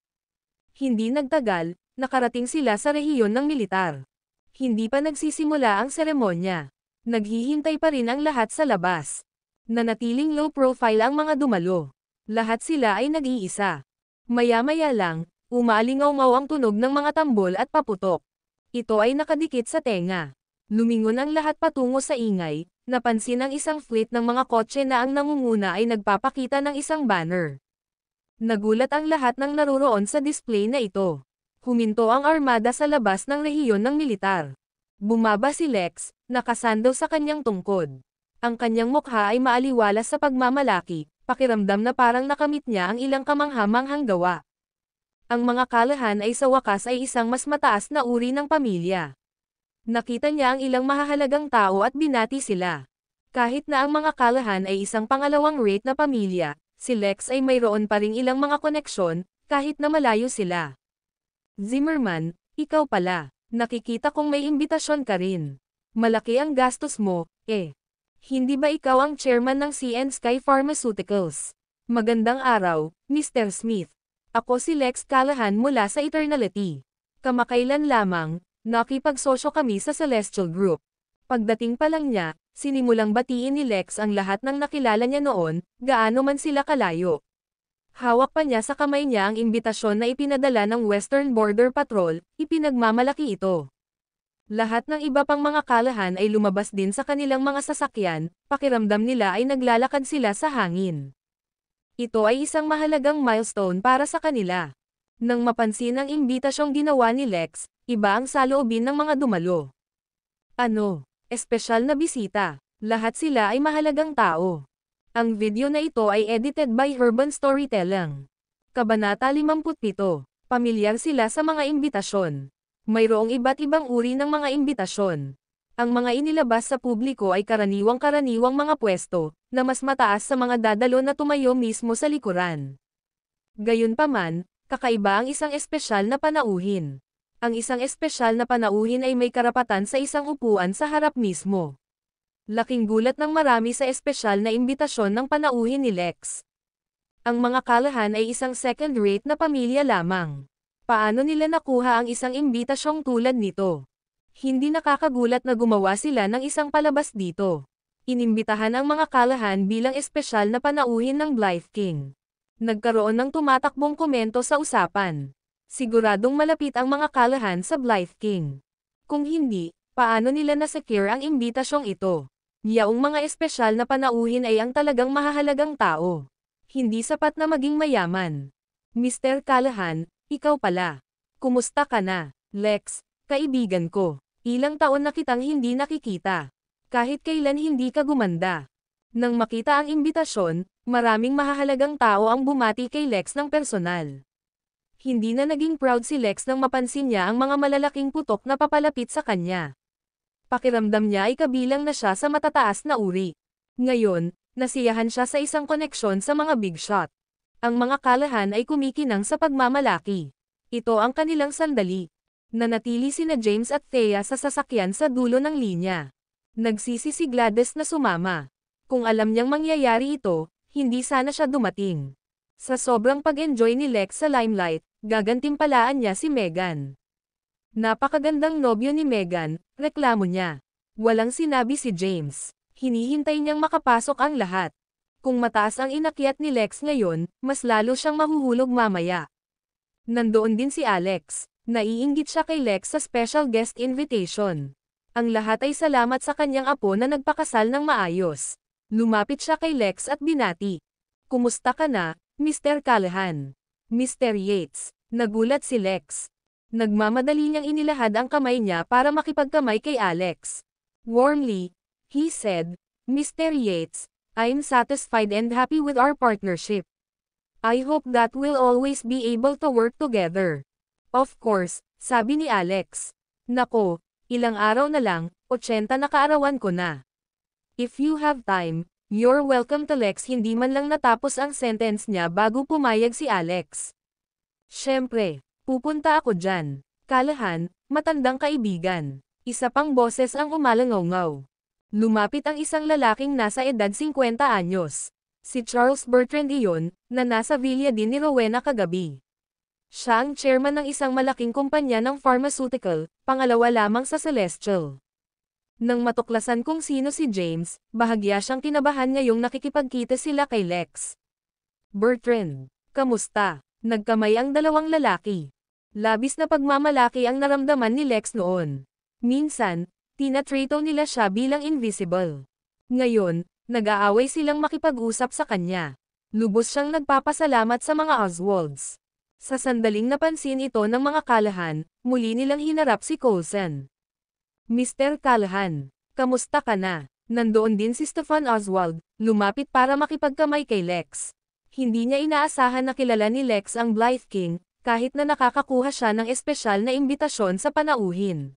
Hindi nagtagal, nakarating sila sa rehiyon ng militar. Hindi pa nagsisimula ang seremonya. Naghihintay pa rin ang lahat sa labas. Nanatiling low profile ang mga dumalo. Lahat sila ay nag-iisa. Maya-maya lang, umalingaw-ngaw ang tunog ng mga tambol at paputok. Ito ay nakadikit sa tenga. Lumingon ang lahat patungo sa ingay, napansin ang isang fleet ng mga kotse na ang nangunguna ay nagpapakita ng isang banner. Nagulat ang lahat ng naruroon sa display na ito. Huminto ang armada sa labas ng rehiyon ng militar. Bumaba si Lex, nakasandaw sa kanyang tungkod. Ang kanyang mukha ay maaliwalas sa pagmamalaki, pakiramdam na parang nakamit niya ang ilang kamangha-manghang gawa. Ang mga kalahan ay sa wakas ay isang mas mataas na uri ng pamilya. Nakita niya ang ilang mahahalagang tao at binati sila. Kahit na ang mga kalahan ay isang pangalawang rate na pamilya, si Lex ay mayroon pa ring ilang mga koneksyon, kahit na malayo sila. Zimmerman, ikaw pala. Nakikita kong may imbitasyon ka rin. Malaki ang gastos mo, eh. Hindi ba ikaw ang chairman ng CN Sky Pharmaceuticals? Magandang araw, Mr. Smith. Ako si Lex Callahan mula sa Eternality. Kamakailan lamang, nakipagsosyo kami sa Celestial Group. Pagdating pa lang niya, sinimulang batiin ni Lex ang lahat ng nakilala niya noon, gaano man sila kalayo. Hawak pa niya sa kamay niya ang imbitasyon na ipinadala ng Western Border Patrol, ipinagmamalaki ito. Lahat ng iba pang mga kalahan ay lumabas din sa kanilang mga sasakyan, pakiramdam nila ay naglalakad sila sa hangin. Ito ay isang mahalagang milestone para sa kanila. Nang mapansin ang imbitasyong ginawa ni Lex, iba ang saloobin ng mga dumalo. Ano? Espesyal na bisita. Lahat sila ay mahalagang tao. Ang video na ito ay edited by Urban Storytelling. Kabanata 57. Pamilyar sila sa mga imbitasyon. Mayroong iba't ibang uri ng mga imbitasyon. Ang mga inilabas sa publiko ay karaniwang mga pwesto, na mas mataas sa mga dadalo na tumayo mismo sa likuran. Gayunpaman, kakaiba ang isang espesyal na panauhin. Ang isang espesyal na panauhin ay may karapatan sa isang upuan sa harap mismo. Laking gulat ng marami sa espesyal na imbitasyon ng panauhin ni Lex. Ang mga Callahan ay isang second-rate na pamilya lamang. Paano nila nakuha ang isang imbitasyong tulad nito? Hindi nakakagulat na gumawa sila ng isang palabas dito. Inimbitahan ang mga Callahan bilang espesyal na panauhin ng Blythe King. Nagkaroon ng tumatakbong komento sa usapan. Siguradong malapit ang mga Callahan sa Blythe King. Kung hindi, paano nila na-secure ang imbitasyong ito? Yaong mga espesyal na panauhin ay ang talagang mahahalagang tao. Hindi sapat na maging mayaman. Mr. Callahan, ikaw pala. Kumusta ka na? Lex, kaibigan ko. Ilang taon na kitang hindi nakikita. Kahit kailan hindi ka gumanda. Nang makita ang imbitasyon, maraming mahahalagang tao ang bumati kay Lex ng personal. Hindi na naging proud si Lex nang mapansin niya ang mga malalaking putok na papalapit sa kanya. Pakiramdam niya ay kabilang na siya sa matataas na uri. Ngayon, nasiyahan siya sa isang koneksyon sa mga big shot. Ang mga Callahan ay kumikinang sa pagmamalaki. Ito ang kanilang sandali. Nanatili sina James at Thea sa sasakyan sa dulo ng linya. Nagsisi si Gladys na sumama. Kung alam niyang mangyayari ito, hindi sana siya dumating. Sa sobrang pag-enjoy ni Lex sa limelight, gagantimpalaan niya si Megan. Napakagandang nobyo ni Megan, reklamo niya. Walang sinabi si James. Hinihintay niyang makapasok ang lahat. Kung mataas ang inakyat ni Lex ngayon, mas lalo siyang mahuhulog mamaya. Nandoon din si Alex. Naiinggit siya kay Lex sa special guest invitation. Ang lahat ay salamat sa kanyang apo na nagpakasal ng maayos. Lumapit siya kay Lex at binati. Kumusta ka na, Mr. Callahan? Mr. Yates. Nagulat si Lex. Nagmamadali niyang inilahad ang kamay niya para makipagkamay kay Alex. Warmly, he said, Mr. Yates, I'm satisfied and happy with our partnership. I hope that we'll always be able to work together. Of course, sabi ni Alex. Nako, ilang araw na lang, 80 na kaarawan ko na. If you have time, you're welcome to Lex. Hindi man lang natapos ang sentence niya bago pumayag si Alex. Siyempre, pupunta ako dyan. Callahan, matandang kaibigan. Isa pang boses ang umalangaw-ngaw. Lumapit ang isang lalaking nasa edad 50 anyos. Si Charles Bertrand iyon, na nasa villa din ni Rowena kagabi. Siya ang chairman ng isang malaking kumpanya ng pharmaceutical, pangalawa lamang sa Celestial. Nang matuklasan kung sino si James, bahagya siyang kinabahan ngayong nakikipagkita sila kay Lex. Bertrand, kamusta? Nagkamay ang dalawang lalaki. Labis na pagmamalaki ang naramdaman ni Lex noon. Minsan, tinatrato nila siya bilang invisible. Ngayon, nag-aaway silang makipag-usap sa kanya. Lubos siyang nagpapasalamat sa mga Oswalds. Sa sandaling napansin ito ng mga Callahan, muli nilang hinarap si Coulson. Mr. Callahan, kamusta ka na? Nandoon din si Stefan Oswald, lumapit para makipagkamay kay Lex. Hindi niya inaasahan na kilala ni Lex ang Blythe King, kahit na nakakakuha siya ng espesyal na imbitasyon sa panauhin.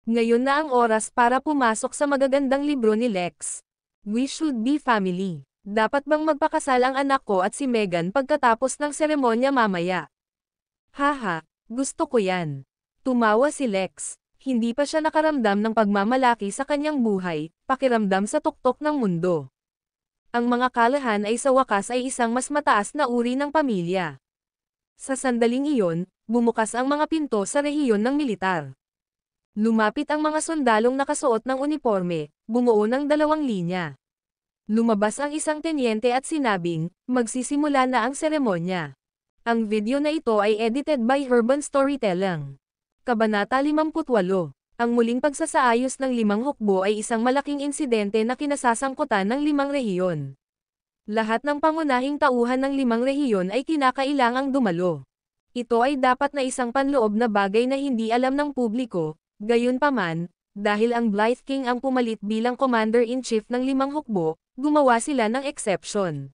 Ngayon na ang oras para pumasok sa magagandang libro ni Lex. We should be family. Dapat bang magpakasal ang anak ko at si Megan pagkatapos ng seremonya mamaya? Haha, gusto ko yan. Tumawa si Lex. Hindi pa siya nakaramdam ng pagmamalaki sa kanyang buhay, pakiramdam sa tuktok ng mundo. Ang mga Callahan ay sa wakas ay isang mas mataas na uri ng pamilya. Sa sandaling iyon, bumukas ang mga pinto sa rehiyon ng militar. Lumapit ang mga sundalong nakasuot ng uniforme, bumuo ng dalawang linya. Lumabas ang isang tenyente at sinabing, magsisimula na ang seremonya. Ang video na ito ay edited by Urban Storytelling. Kabanata 58. Ang muling pagsasaayos ng 5 hukbo ay isang malaking insidente na kinasasangkutan ng 5 rehiyon. Lahat ng pangunahing tauhan ng 5 rehiyon ay kinakailangang dumalo. Ito ay dapat na isang panloob na bagay na hindi alam ng publiko, gayunpaman, dahil ang Blythe King ang pumalit bilang Commander-in-Chief ng 5 hukbo, gumawa sila ng exception.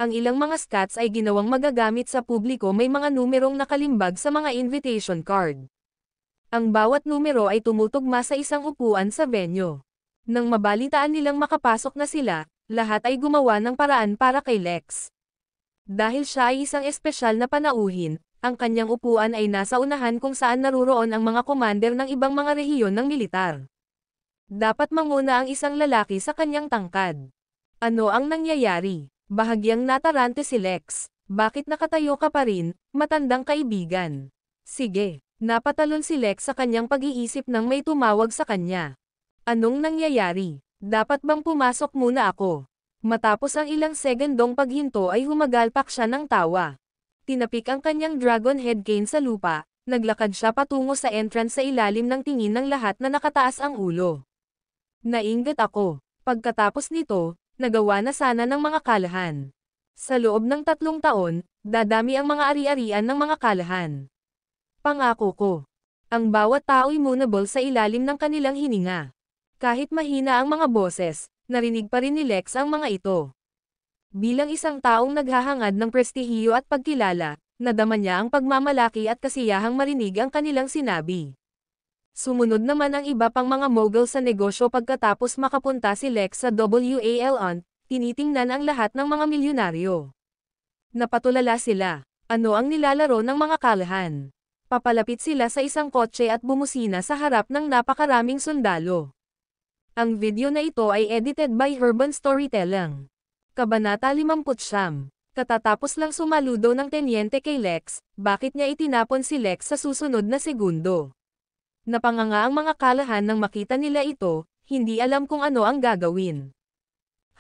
Ang ilang mga scats ay ginawang magagamit sa publiko may mga numerong nakalimbag sa mga invitation card. Ang bawat numero ay tumutugma sa isang upuan sa venue. Nang mabalitaan nilang makapasok na sila, lahat ay gumawa ng paraan para kay Lex. Dahil siya ay isang espesyal na panauhin, ang kanyang upuan ay nasa unahan kung saan naruroon ang mga commander ng ibang mga rehiyon ng militar. Dapat manguna ang isang lalaki sa kanyang tangkad. Ano ang nangyayari? Bahagyang natarante si Lex. Bakit nakatayo ka pa rin, matandang kaibigan? Sige, napatalon si Lex sa kanyang pag-iisip nang may tumawag sa kanya. Anong nangyayari? Dapat bang pumasok muna ako? Matapos ang ilang segundong paghinto ay humagalpak siya ng tawa. Tinapik ang kanyang dragon head cane sa lupa, naglakad siya patungo sa entrance sa ilalim ng tingin ng lahat na nakataas ang ulo. Nainggit ako. Pagkatapos nito, nagawa na sana ng mga kalahan. Sa loob ng 3 taon, dadami ang mga ari-arian ng mga kalahan. Pangako ko. Ang bawat tao immunable sa ilalim ng kanilang hininga. Kahit mahina ang mga boses, narinig pa rin ni Lex ang mga ito. Bilang isang taong naghahangad ng prestihiyo at pagkilala, nadama niya ang pagmamalaki at kasiyahang marinig ang kanilang sinabi. Sumunod naman ang iba pang mga mogul sa negosyo pagkatapos makapunta si Lex sa WALON, tinitingnan ang lahat ng mga milyonaryo. Napatulala sila. Ano ang nilalaro ng mga kalahan? Papalapit sila sa isang kotse at bumusina sa harap ng napakaraming sundalo. Ang video na ito ay edited by Urban Storytelling. Kabanata 59. Katatapos lang sumaludo ng tenyente kay Lex, bakit niya itinapon si Lex sa susunod na segundo? Napanganga ang mga kalahan nang makita nila ito, hindi alam kung ano ang gagawin.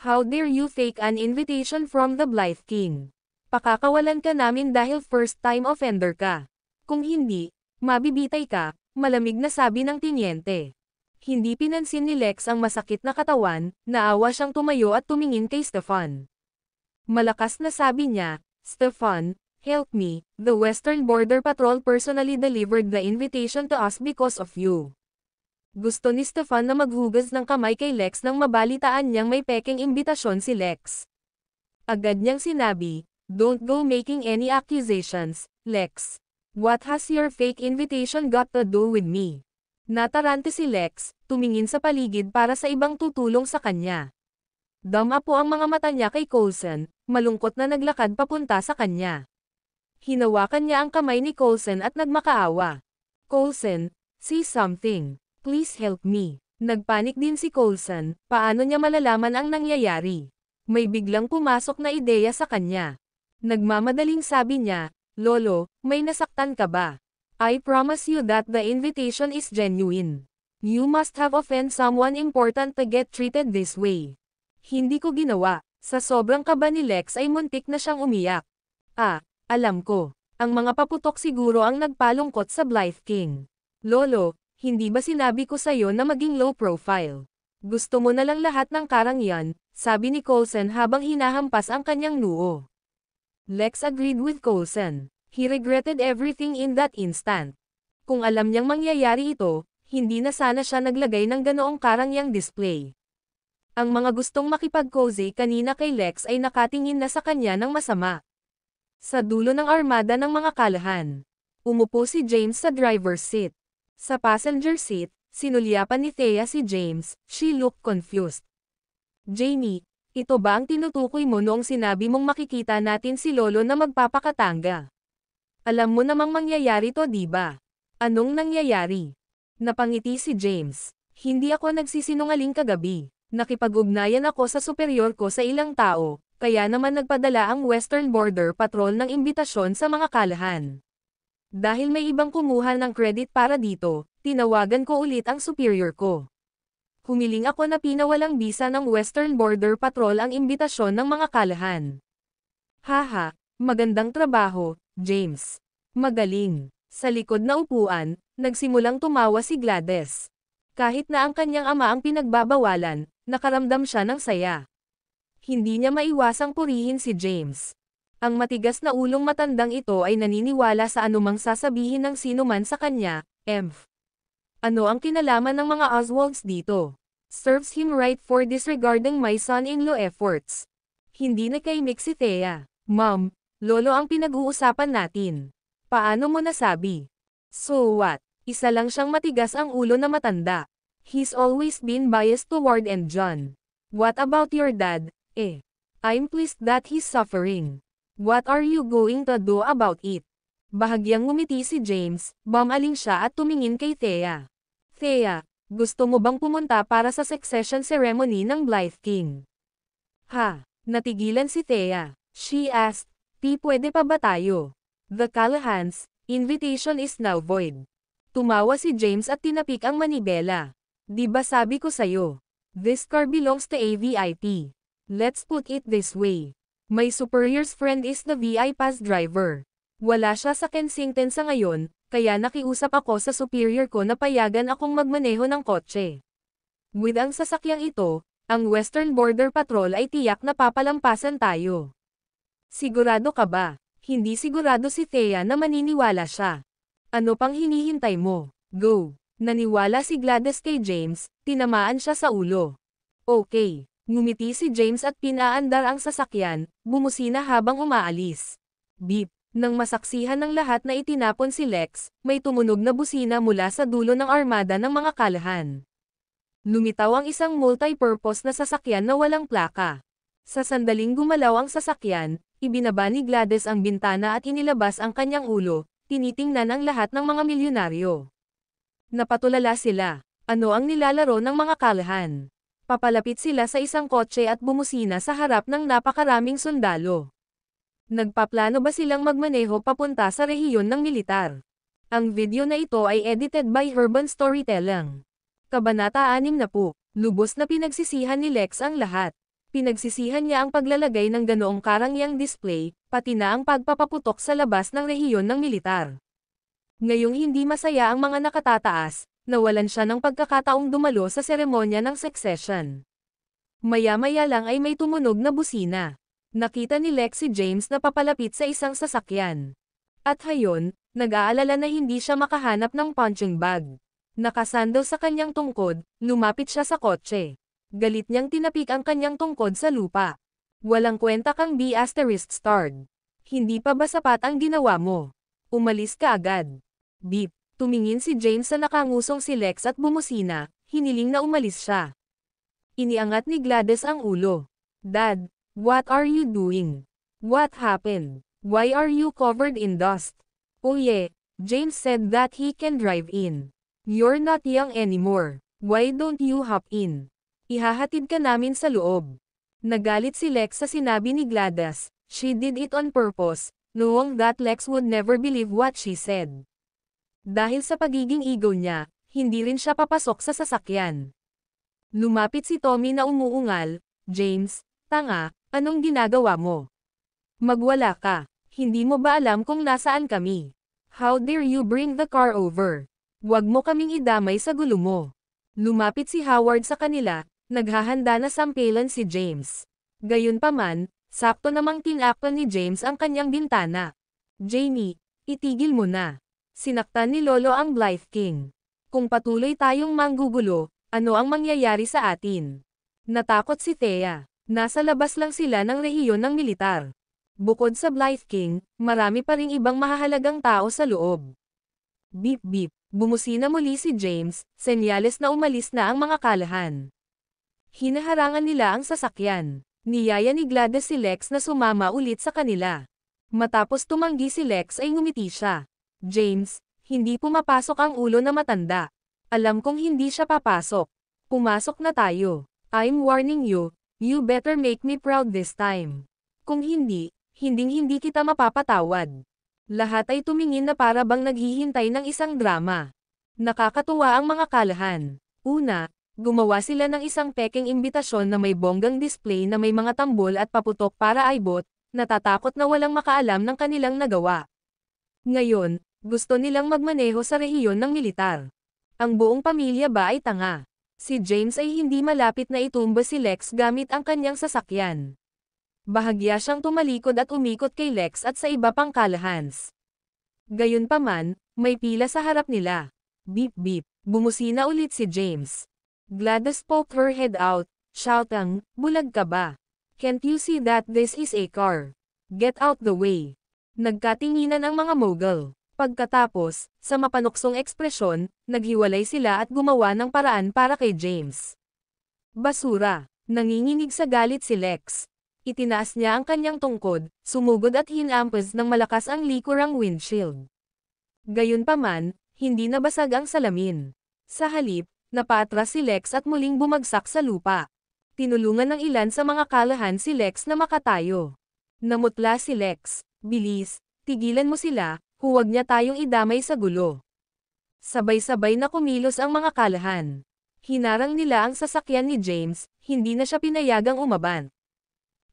How dare you fake an invitation from the Blythe King? Pakakawalan ka namin dahil first-time offender ka. Kung hindi, mabibitay ka, malamig na sabi ng tenyente. Hindi pinansin ni Lex ang masakit na katawan, naawa siyang tumayo at tumingin kay Stefan. Malakas na sabi niya, Stefan, help me, the Western Border Patrol personally delivered the invitation to us because of you. Gusto ni Stefan na maghugas ng kamay kay Lex nang mabalitaan niyang may pekeng imbitasyon si Lex. Agad niyang sinabi, don't go making any accusations, Lex. What has your fake invitation got to do with me? Natarante si Lex, tumingin sa paligid para sa ibang tutulong sa kanya. Dama po ang mga mata niya kay Coulson, malungkot na naglakad papunta sa kanya. Hinawakan niya ang kamay ni Coulson at nagmakaawa. Coulson, say something. Please help me. Nagpanik din si Coulson, paano niya malalaman ang nangyayari? May biglang pumasok na ideya sa kanya. Nagmamadaling sabi niya, Lolo, may nasaktan ka ba? I promise you that the invitation is genuine. You must have offended someone important to get treated this way. Hindi ko ginawa. Sa sobrang kaba ni Lex ay muntik na siyang umiyak. Alam ko. Ang mga paputok siguro ang nagpalungkot sa Blythe King. Lolo, hindi ba sinabi ko sa'yo na maging low profile? Gusto mo na lang lahat ng karangyan, sabi ni Coulson habang hinahampas ang kanyang noo. Lex agreed with Coulson. He regretted everything in that instant. Kung alam niyang mangyayari ito, hindi na sana siya naglagay ng ganoong karangyang display. Ang mga gustong makipag-cozy kanina kay Lex ay nakatingin na sa kanya ng masama. Sa dulo ng armada ng mga kalahan, umupo si James sa driver's seat. Sa passenger seat, sinulyapan ni Thea si James, she looked confused. Jamie, ito ba ang tinutukoy mo noong sinabi mong makikita natin si Lolo na magpapakatanga? Alam mo namang mangyayari to, di ba? Anong nangyayari? Napangiti si James. Hindi ako nagsisinungaling kagabi. Nakipag-ugnayan ako sa superior ko sa ilang tao, kaya naman nagpadala ang Western Border Patrol ng imbitasyon sa mga kalahan. Dahil may ibang kumuha ng credit para dito, tinawagan ko ulit ang superior ko. Humiling ako na pinawalang bisa ng Western Border Patrol ang imbitasyon ng mga kalahan. Haha, magandang trabaho, James. Magaling. Sa likod na upuan, nagsimulang tumawa si Gladys. Kahit na ang kanyang ama ang pinagbabawalan, nakaramdam siya ng saya. Hindi niya maiwasang purihin si James. Ang matigas na ulong matandang ito ay naniniwala sa anumang sasabihin ng sino man sa kanya. Ano ang kinalaman ng mga Oswalds dito? Serves him right for disregarding my son-in-law efforts. Hindi nakaimik si Thea. Mom, Lolo ang pinag-uusapan natin. Paano mo nasabi? So what? Isa lang siyang matigas ang ulo na matanda. He's always been biased toward and John. What about your dad? I'm pleased that he's suffering. What are you going to do about it? Bahagyang ngumiti si James, bumaling siya at tumingin kay Thea. Thea, gusto mo bang pumunta para sa succession ceremony ng Blythe King? Natigilan si Thea. She asked, pwede pa ba tayo? The Callahans, invitation is now void. Tumawa si James at tinapik ang manibela. Di ba sabi ko sayo? This car belongs to a VIP. Let's put it this way. My superior's friend is the VIP's driver. Wala siya sa Kensington sa ngayon, kaya nakiusap ako sa superior ko na payagan akong magmaneho ng kotse. With ang sasakyang ito, ang Western Border Patrol ay tiyak na papalampasan tayo. Sigurado ka ba? Hindi sigurado si Thea na maniniwala siya. Ano pang hinihintay mo? Go! Naniwala si Gladys kay James, tinamaan siya sa ulo. Okay. Ngumiti si James at pinaandar ang sasakyan, bumusina habang umaalis. Beep! Nang masaksihan ng lahat na itinapon si Lex, may tumunog na busina mula sa dulo ng armada ng mga Callahan. Lumitaw ang isang multi-purpose na sasakyan na walang plaka. Sa sandaling gumalaw ang sasakyan, ibinaba ni Gladys ang bintana at inilabas ang kanyang ulo, tinitingnan ang lahat ng mga milyonaryo. Napatulala sila. Ano ang nilalaro ng mga Callahan? Papalapit sila sa isang kotse at bumusina sa harap ng napakaraming sundalo. Nagpaplano ba silang magmaneho papunta sa rehiyon ng militar? Ang video na ito ay edited by Urban Storytelling. Kabanata 60. Lubos na pinagsisihan ni Lex ang lahat. Pinagsisihan niya ang paglalagay ng ganoong karangyang display, pati na ang pagpapaputok sa labas ng rehiyon ng militar. Ngayong hindi masaya ang mga nakatataas, nawalan siya ng pagkakataong dumalo sa seremonya ng succession. Maya-maya lang ay may tumunog na busina. Nakita ni Lex si James na papalapit sa isang sasakyan. At hayon, nag-aalala na hindi siya makahanap ng punching bag. Nakasandal sa kanyang tungkod, lumapit siya sa kotse. Galit niyang tinapik ang kanyang tungkod sa lupa. Walang kwenta kang B*****. Hindi pa ba sapat ang ginawa mo? Umalis ka agad. Beep. Tumingin si James sa nakangusong si Lex at bumusina, hiniling na umalis siya. Iniangat ni Gladys ang ulo. Dad, what are you doing? What happened? Why are you covered in dust? Oh yeah, James said that he can drive in. You're not young anymore. Why don't you hop in? Ihahatid ka namin sa loob. Nagalit si Lex sa sinabi ni Gladys. She did it on purpose, knowing that Lex would never believe what she said. Dahil sa pagiging ego niya, hindi rin siya papasok sa sasakyan. Lumapit si Tommy na umuungal. James, tanga, anong ginagawa mo? Magwala ka. Hindi mo ba alam kung nasaan kami? How dare you bring the car over? Huwag mo kaming idamay sa gulo mo. Lumapit si Howard sa kanila, naghahanda na sampilan si James. Gayunpaman, sakto namang tinakpan ni James ang kanyang bintana. Jamie, itigil mo na. Sinaktan ni Lolo ang Blythe King. Kung patuloy tayong manggugulo, ano ang mangyayari sa atin? Natakot si Thea. Nasa labas lang sila ng rehiyon ng militar. Bukod sa Blythe King, marami pa ring ibang mahahalagang tao sa loob. Beep beep, bumusina muli si James, senyales na umalis na ang mga Callahan. Hinaharangan nila ang sasakyan. Niyaya ni Gladys si Lex na sumama ulit sa kanila. Matapos tumanggi si Lex ay ngumiti siya. James, hindi pumapasok ang ulo na matanda. Alam kong hindi siya papasok. Pumasok na tayo. I'm warning you, you better make me proud this time. Kung hindi, hinding-hindi kita mapapatawad. Lahat ay tumingin na para bang naghihintay ng isang drama. Nakakatuwa ang mga Callahan. Una, gumawa sila ng isang peking imbitasyon na may bonggang display na may mga tambol at paputok para aibot, natatakot na walang makaalam ng kanilang nagawa. Ngayon, gusto nilang magmaneho sa rehiyon ng militar. Ang buong pamilya ba ay tanga? Si James ay hindi malapit na itumba si Lex gamit ang kanyang sasakyan. Bahagya siyang tumalikod at umikot kay Lex at sa iba pang kalahans. Gayunpaman, may pila sa harap nila. Beep beep, bumusina ulit si James. Gladys poked her head out, shouting, "Bulag ka ba? Can't you see that this is a car? Get out the way." Nagkatinginan ang mga mogul. Pagkatapos, sa mapanuksong ekspresyon, naghiwalay sila at gumawa ng paraan para kay James. Basura. Nanginginig sa galit si Lex. Itinaas niya ang kanyang tungkod, sumugod at hinampas ng malakas ang likurang windshield. Gayunpaman, hindi nabasag ang salamin. Sa halip, napaatras si Lex at muling bumagsak sa lupa. Tinulungan ng ilan sa mga kalahan si Lex na makatayo. Namutla si Lex, "Bilis, tigilan mo sila, huwag niya tayong idamay sa gulo." Sabay-sabay na kumilos ang mga kalahan. Hinarang nila ang sasakyan ni James, hindi na siya pinayagang umabant.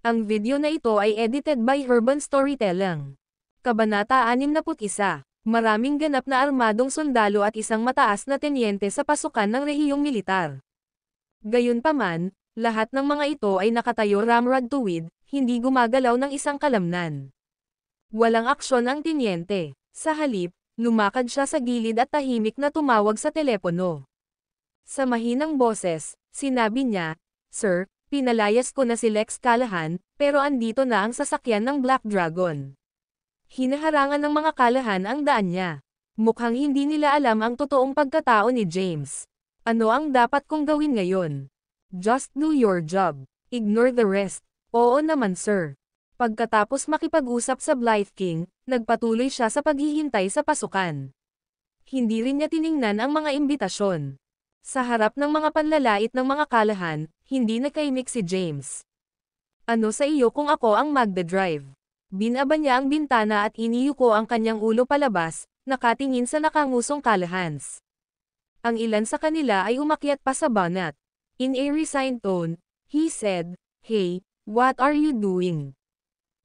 Ang video na ito ay edited by Urban Storytelling. Kabanata 61. Maraming ganap na armadong sundalo at isang mataas na tenyente sa pasukan ng rehiyong militar. Gayunpaman, lahat ng mga ito ay nakatayo ramrod tuwid, hindi gumagalaw ng isang kalamnan. Walang aksyon ang tenyente. Sa halip, lumakad siya sa gilid at tahimik na tumawag sa telepono. Sa mahinang boses, sinabi niya, "Sir, pinalayas ko na si Lex Callahan, pero andito na ang sasakyan ng Black Dragon." Hinaharangan ng mga kalahan ang daan niya. Mukhang hindi nila alam ang totoong pagkatao ni James. "Ano ang dapat kong gawin ngayon?" "Just do your job. Ignore the rest." "Oo naman sir." Pagkatapos makipag-usap sa Blythe King, nagpatuloy siya sa paghihintay sa pasukan. Hindi rin niya tiningnan ang mga imbitasyon. Sa harap ng mga panlalait ng mga kalahan, hindi nakaimik si James. "Ano sa iyo kung ako ang magdadrive?" Binaba niya ang bintana at iniyuko ang kanyang ulo palabas, nakatingin sa nakangusong kalahans. Ang ilan sa kanila ay umakyat pa sa bonnet. In a resigned tone, he said, "Hey, what are you doing?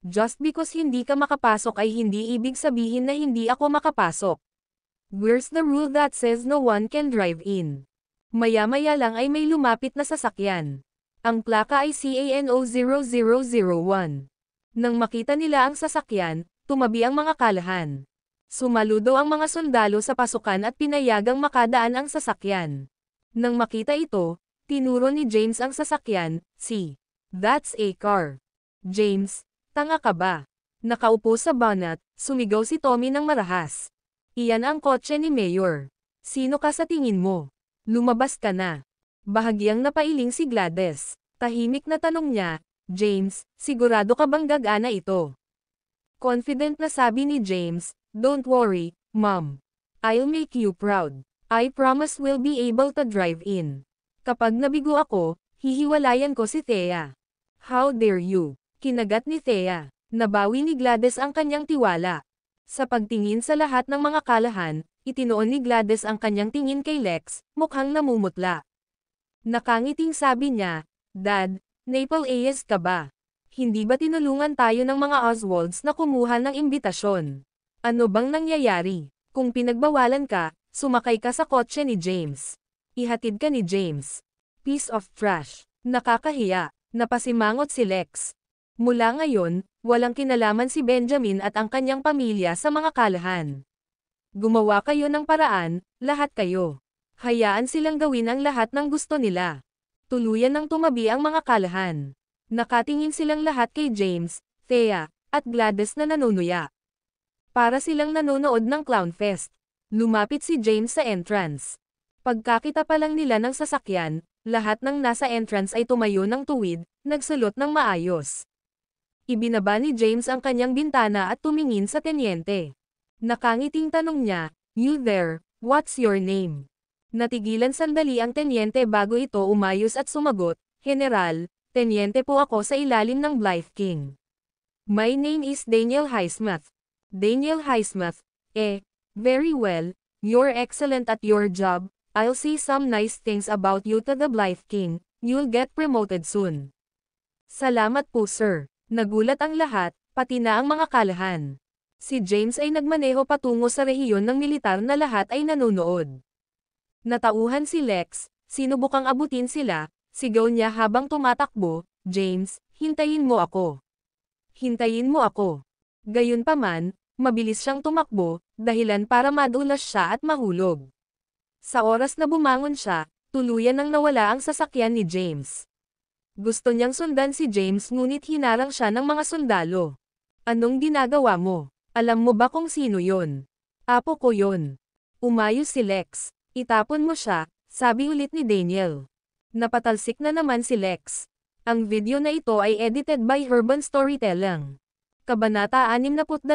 Just because hindi ka makapasok ay hindi ibig sabihin na hindi ako makapasok. Where's the rule that says no one can drive in?" Maya-maya lang ay may lumapit na sasakyan. Ang plaka ay CANO 0001. Nang makita nila ang sasakyan, tumabi ang mga kalahan. Sumaludo ang mga sundalo sa pasukan at pinayagang makadaan ang sasakyan. Nang makita ito, tinuro ni James ang sasakyan, "See, that's a car." "James, tanga ka ba?" Nakaupo sa bonnet, sumigaw si Tommy ng marahas. "Iyan ang kotse ni Mayor. Sino ka sa tingin mo? Lumabas ka na." Bahagyang napailing si Gladys. Tahimik na tanong niya, "James, sigurado ka bang gagana ito?" Confident na sabi ni James, "Don't worry, Mom. I'll make you proud. I promise we'll be able to drive in. Kapag nabigo ako, hihiwalayan ko si Thea." "How dare you?" Kinagat ni Thea. Nabawi ni Gladys ang kanyang tiwala. Sa pagtingin sa lahat ng mga kalahan, itinoon ni Gladys ang kanyang tingin kay Lex, mukhang namumutla. Nakangiting sabi niya, "Dad, Naple-Ayes ka ba? Hindi ba tinulungan tayo ng mga Oswalds na kumuha ng imbitasyon? Ano bang nangyayari? Kung pinagbawalan ka, sumakay ka sa kotse ni James. Ihatid ka ni James. Piece of trash." Nakakahiya. Napasimangot si Lex. Mula ngayon, walang kinalaman si Benjamin at ang kanyang pamilya sa mga kalahan. Gumawa kayo ng paraan, lahat kayo. Hayaan silang gawin ang lahat ng gusto nila. Tuluyan ng tumabi ang mga kalahan. Nakatingin silang lahat kay James, Thea, at Gladys na nanunuya. Para silang nanonood ng clown fest. Lumapit si James sa entrance. Pagkakita pa lang nila ng sasakyan, lahat ng nasa entrance ay tumayo ng tuwid, nagsulot ng maayos. Ibinaba ni James ang kanyang bintana at tumingin sa tenyente. Nakangiting tanong niya, "You there, what's your name?" Natigilan sandali ang tenyente bago ito umayos at sumagot, "General, tenyente po ako sa ilalim ng Blythe King. My name is Daniel Highsmith." "Daniel Highsmith, very well, you're excellent at your job. I'll say some nice things about you to the Blythe King, you'll get promoted soon." "Salamat po sir." Nagulat ang lahat, pati na ang mga kalahan. Si James ay nagmaneho patungo sa rehiyon ng militar na lahat ay nanonood. Natauhan si Lex, sinubukang abutin sila, sigaw niya habang tumatakbo, "James, hintayin mo ako. Hintayin mo ako. Gayunpaman, mabilis siyang tumakbo, dahilan para madulas siya at mahulog. Sa oras na bumangon siya, tuluyan nang nawala ang sasakyan ni James. Gusto niyang sundan si James ngunit hinarang siya ng mga sundalo. Anong ginagawa mo? Alam mo ba kung sino yon? Apo ko yon. Umayos si Lex. Itapon mo siya, sabi ulit ni Daniel. Napatalsik na naman si Lex. Ang video na ito ay edited by Urban Storytelling. Kabanata 62.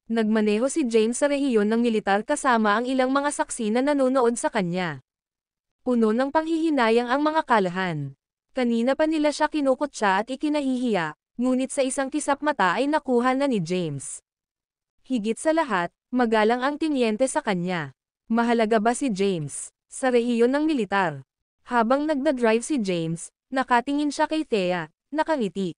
Nagmaneho si James sa rehiyon ng militar kasama ang ilang mga saksi na nanonood sa kanya. Puno ng panghihinayang ang mga kalahan. Kanina pa nila siya kinukutsa at ikinahihiya, ngunit sa isang kisap mata ay nakuha na ni James. Higit sa lahat, magalang ang tinyente sa kanya. Mahalaga ba si James? Sa rehiyon ng militar. Habang nagdadrive si James, nakatingin siya kay Thea, nakangiti.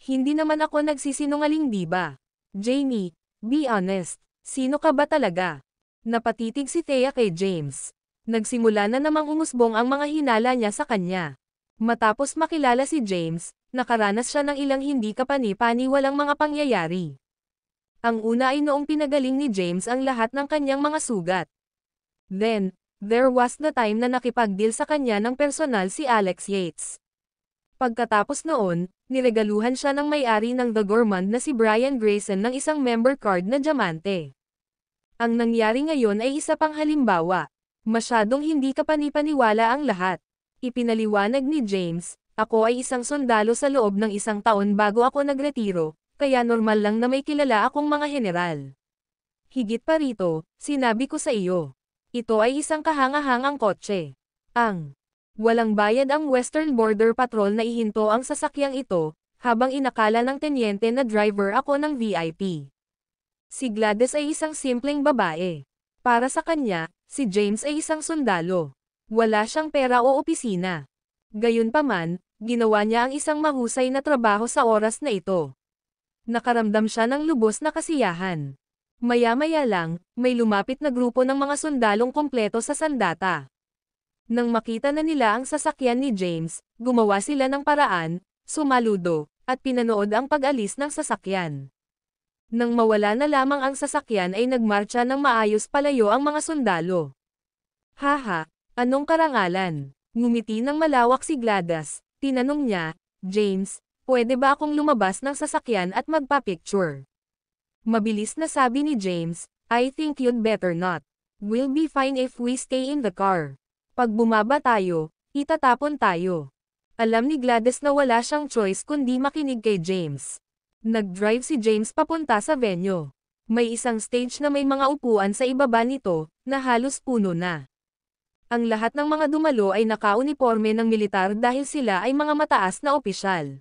Hindi naman ako nagsisinungaling, di ba? Jamie, be honest, sino ka ba talaga? Napatitig si Thea kay James. Nagsimula na namang umusbong ang mga hinala niya sa kanya. Matapos makilala si James, nakaranas siya ng ilang hindi kapani-paniwalang mga pangyayari. Ang una ay noong pinagaling ni James ang lahat ng kanyang mga sugat. Then, there was the time na nakipag-deal sa kanya ng personal si Alex Yates. Pagkatapos noon, niregaluhan siya ng may-ari ng The Gourmand na si Brian Grayson ng isang member card na diamante. Ang nangyari ngayon ay isa pang halimbawa. Masyadong hindi kapani-paniwala ang lahat. Ipinaliwanag ni James, ako ay isang sundalo sa loob ng 1 taon bago ako nagretiro, kaya normal lang na may kilala akong mga general. Higit pa rito, sinabi ko sa iyo. Ito ay isang kahangahangang kotse. Walang bayad ang Western Border Patrol na ihinto ang sasakyang ito, habang inakala ng tenyente na driver ako ng VIP. Si Gladys ay isang simpleng babae. Para sa kanya, si James ay isang sundalo. Wala siyang pera o opisina. Gayunpaman, ginawa niya ang isang mahusay na trabaho sa oras na ito. Nakaramdam siya ng lubos na kasiyahan. Maya-maya lang, may lumapit na grupo ng mga sundalong kompleto sa sandata. Nang makita na nila ang sasakyan ni James, gumawa sila ng paraan, sumaludo, at pinanood ang pag-alis ng sasakyan. Nang mawala na lamang ang sasakyan ay nagmarcha ng maayos palayo ang mga sundalo. Haha, anong karangalan? Ngumiti ng malawak si Gladys, tinanong niya, James, pwede ba akong lumabas ng sasakyan at magpa-picture? Mabilis na sabi ni James, I think you'd better not. We'll be fine if we stay in the car. Pag bumaba tayo, itatapon tayo. Alam ni Gladys na wala siyang choice kundi makinig kay James. Nag-drive si James papunta sa venue. May isang stage na may mga upuan sa ibaba nito, na halos puno na. Ang lahat ng mga dumalo ay naka-uniforme ng militar dahil sila ay mga mataas na opisyal.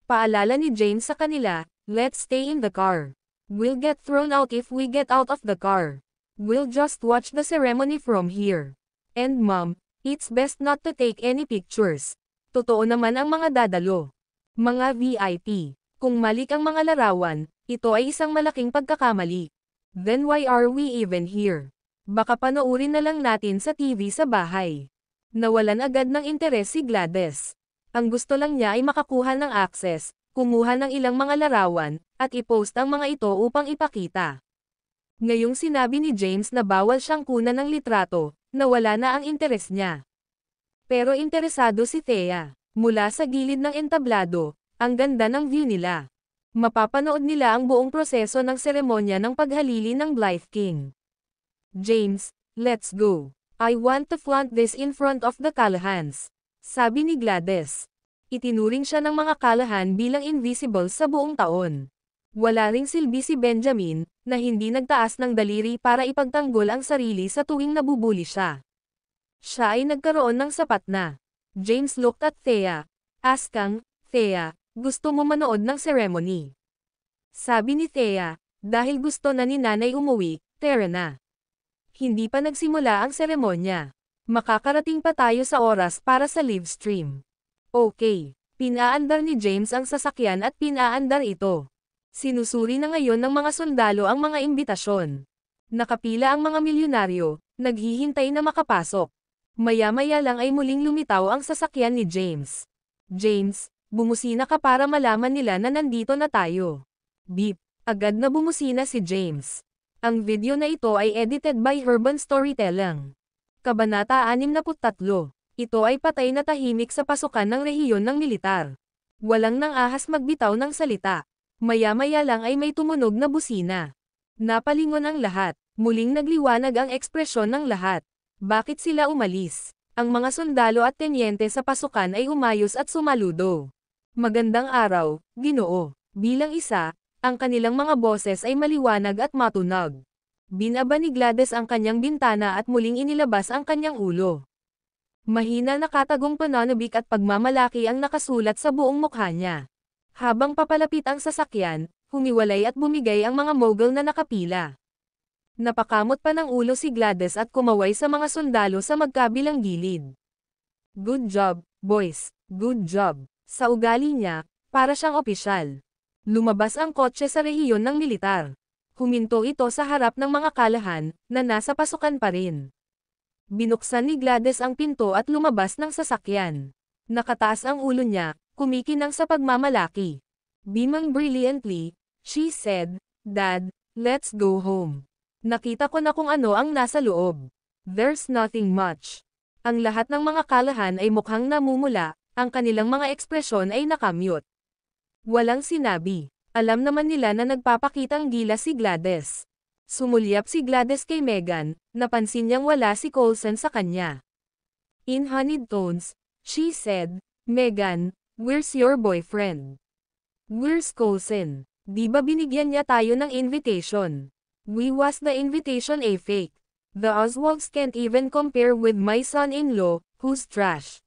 Paalala ni James sa kanila, let's stay in the car. We'll get thrown out if we get out of the car. We'll just watch the ceremony from here. And mom, it's best not to take any pictures. Totoo naman ang mga dadalo. Mga VIP. Kung malik ang mga larawan, ito ay isang malaking pagkakamali. Then why are we even here? Baka panoorin na lang natin sa TV sa bahay. Nawalan agad ng interes si Gladys. Ang gusto lang niya ay makakuha ng access, kumuha ng ilang mga larawan, at i-post ang mga ito upang ipakita. Ngayong sinabi ni James na bawal siyang kunan ng litrato, nawala na ang interes niya. Pero interesado si Thea. Mula sa gilid ng entablado, ang ganda ng view nila. Mapapanood nila ang buong proseso ng seremonya ng paghalili ng Blythe King. James, let's go. I want to flaunt this in front of the Callahans. Sabi ni Gladys. Itinuring siya ng mga Callahan bilang invisible sa buong taon. Wala ring silbi si Benjamin, na hindi nagtaas ng daliri para ipagtanggol ang sarili sa tuwing nabubuli siya. Siya ay nagkaroon ng sapat na. James looked at Thea. Askang, Thea, gusto mo manood ng ceremony? Sabi ni Thea, dahil gusto na ni nanay umuwi, tara na. Hindi pa nagsimula ang seremonya. Makakarating pa tayo sa oras para sa live stream. Okay. Pinaandar ni James ang sasakyan at pinaandar ito. Sinusuri na ngayon ng mga sundalo ang mga imbitasyon. Nakapila ang mga milyonaryo, naghihintay na makapasok. Maya-maya lang ay muling lumitaw ang sasakyan ni James. James, Bumusina ka para malaman nila na nandito na tayo. Beep. Agad na bumusina si James. Ang video na ito ay edited by Urban Storytelling. Kabanata 63. Ito ay patay na tahimik sa pasukan ng rehiyon ng militar. Walang nang ahas magbitaw ng salita. Maya-maya lang ay may tumunog na busina. Napalingon ang lahat. Muling nagliwanag ang ekspresyon ng lahat. Bakit sila umalis? Ang mga sundalo at tenyente sa pasukan ay umayos at sumaludo. Magandang araw, Ginoo. Bilang isa, ang kanilang mga boses ay maliwanag at matunog. Binaba ni Gladys ang kanyang bintana at muling inilabas ang kanyang ulo. Mahina na katagong pananabik at pagmamalaki ang nakasulat sa buong mukha niya. Habang papalapit ang sasakyan, humiwalay at bumigay ang mga mogul na nakapila. Napakamot pa ng ulo si Gladys at kumaway sa mga sundalo sa magkabilang gilid. Good job, boys. Good job. Sa ugali niya, para siyang opisyal. Lumabas ang kotse sa rehiyon ng militar. Huminto ito sa harap ng mga kalahan, na nasa pasukan pa rin. Binuksan ni Gladys ang pinto at lumabas ng sasakyan. Nakataas ang ulo niya, kumikinang sa pagmamalaki. Bimang brilliantly, she said, "Dad, let's go home." Nakita ko na kung ano ang nasa loob. There's nothing much. Ang lahat ng mga kalahan ay mukhang namumula, ang kanilang mga ekspresyon ay nakamute. Walang sinabi. Alam naman nila na nagpapakitang gilas si Gladys. Sumulyap si Gladys kay Megan, napansin niyang wala si Coulson sa kanya. In honeyed tones, she said, "Megan, where's your boyfriend? Where's Coulson? Di ba binigyan niya tayo ng invitation? We was the invitation a fake. The Oswalds can't even compare with my son-in-law, who's trash."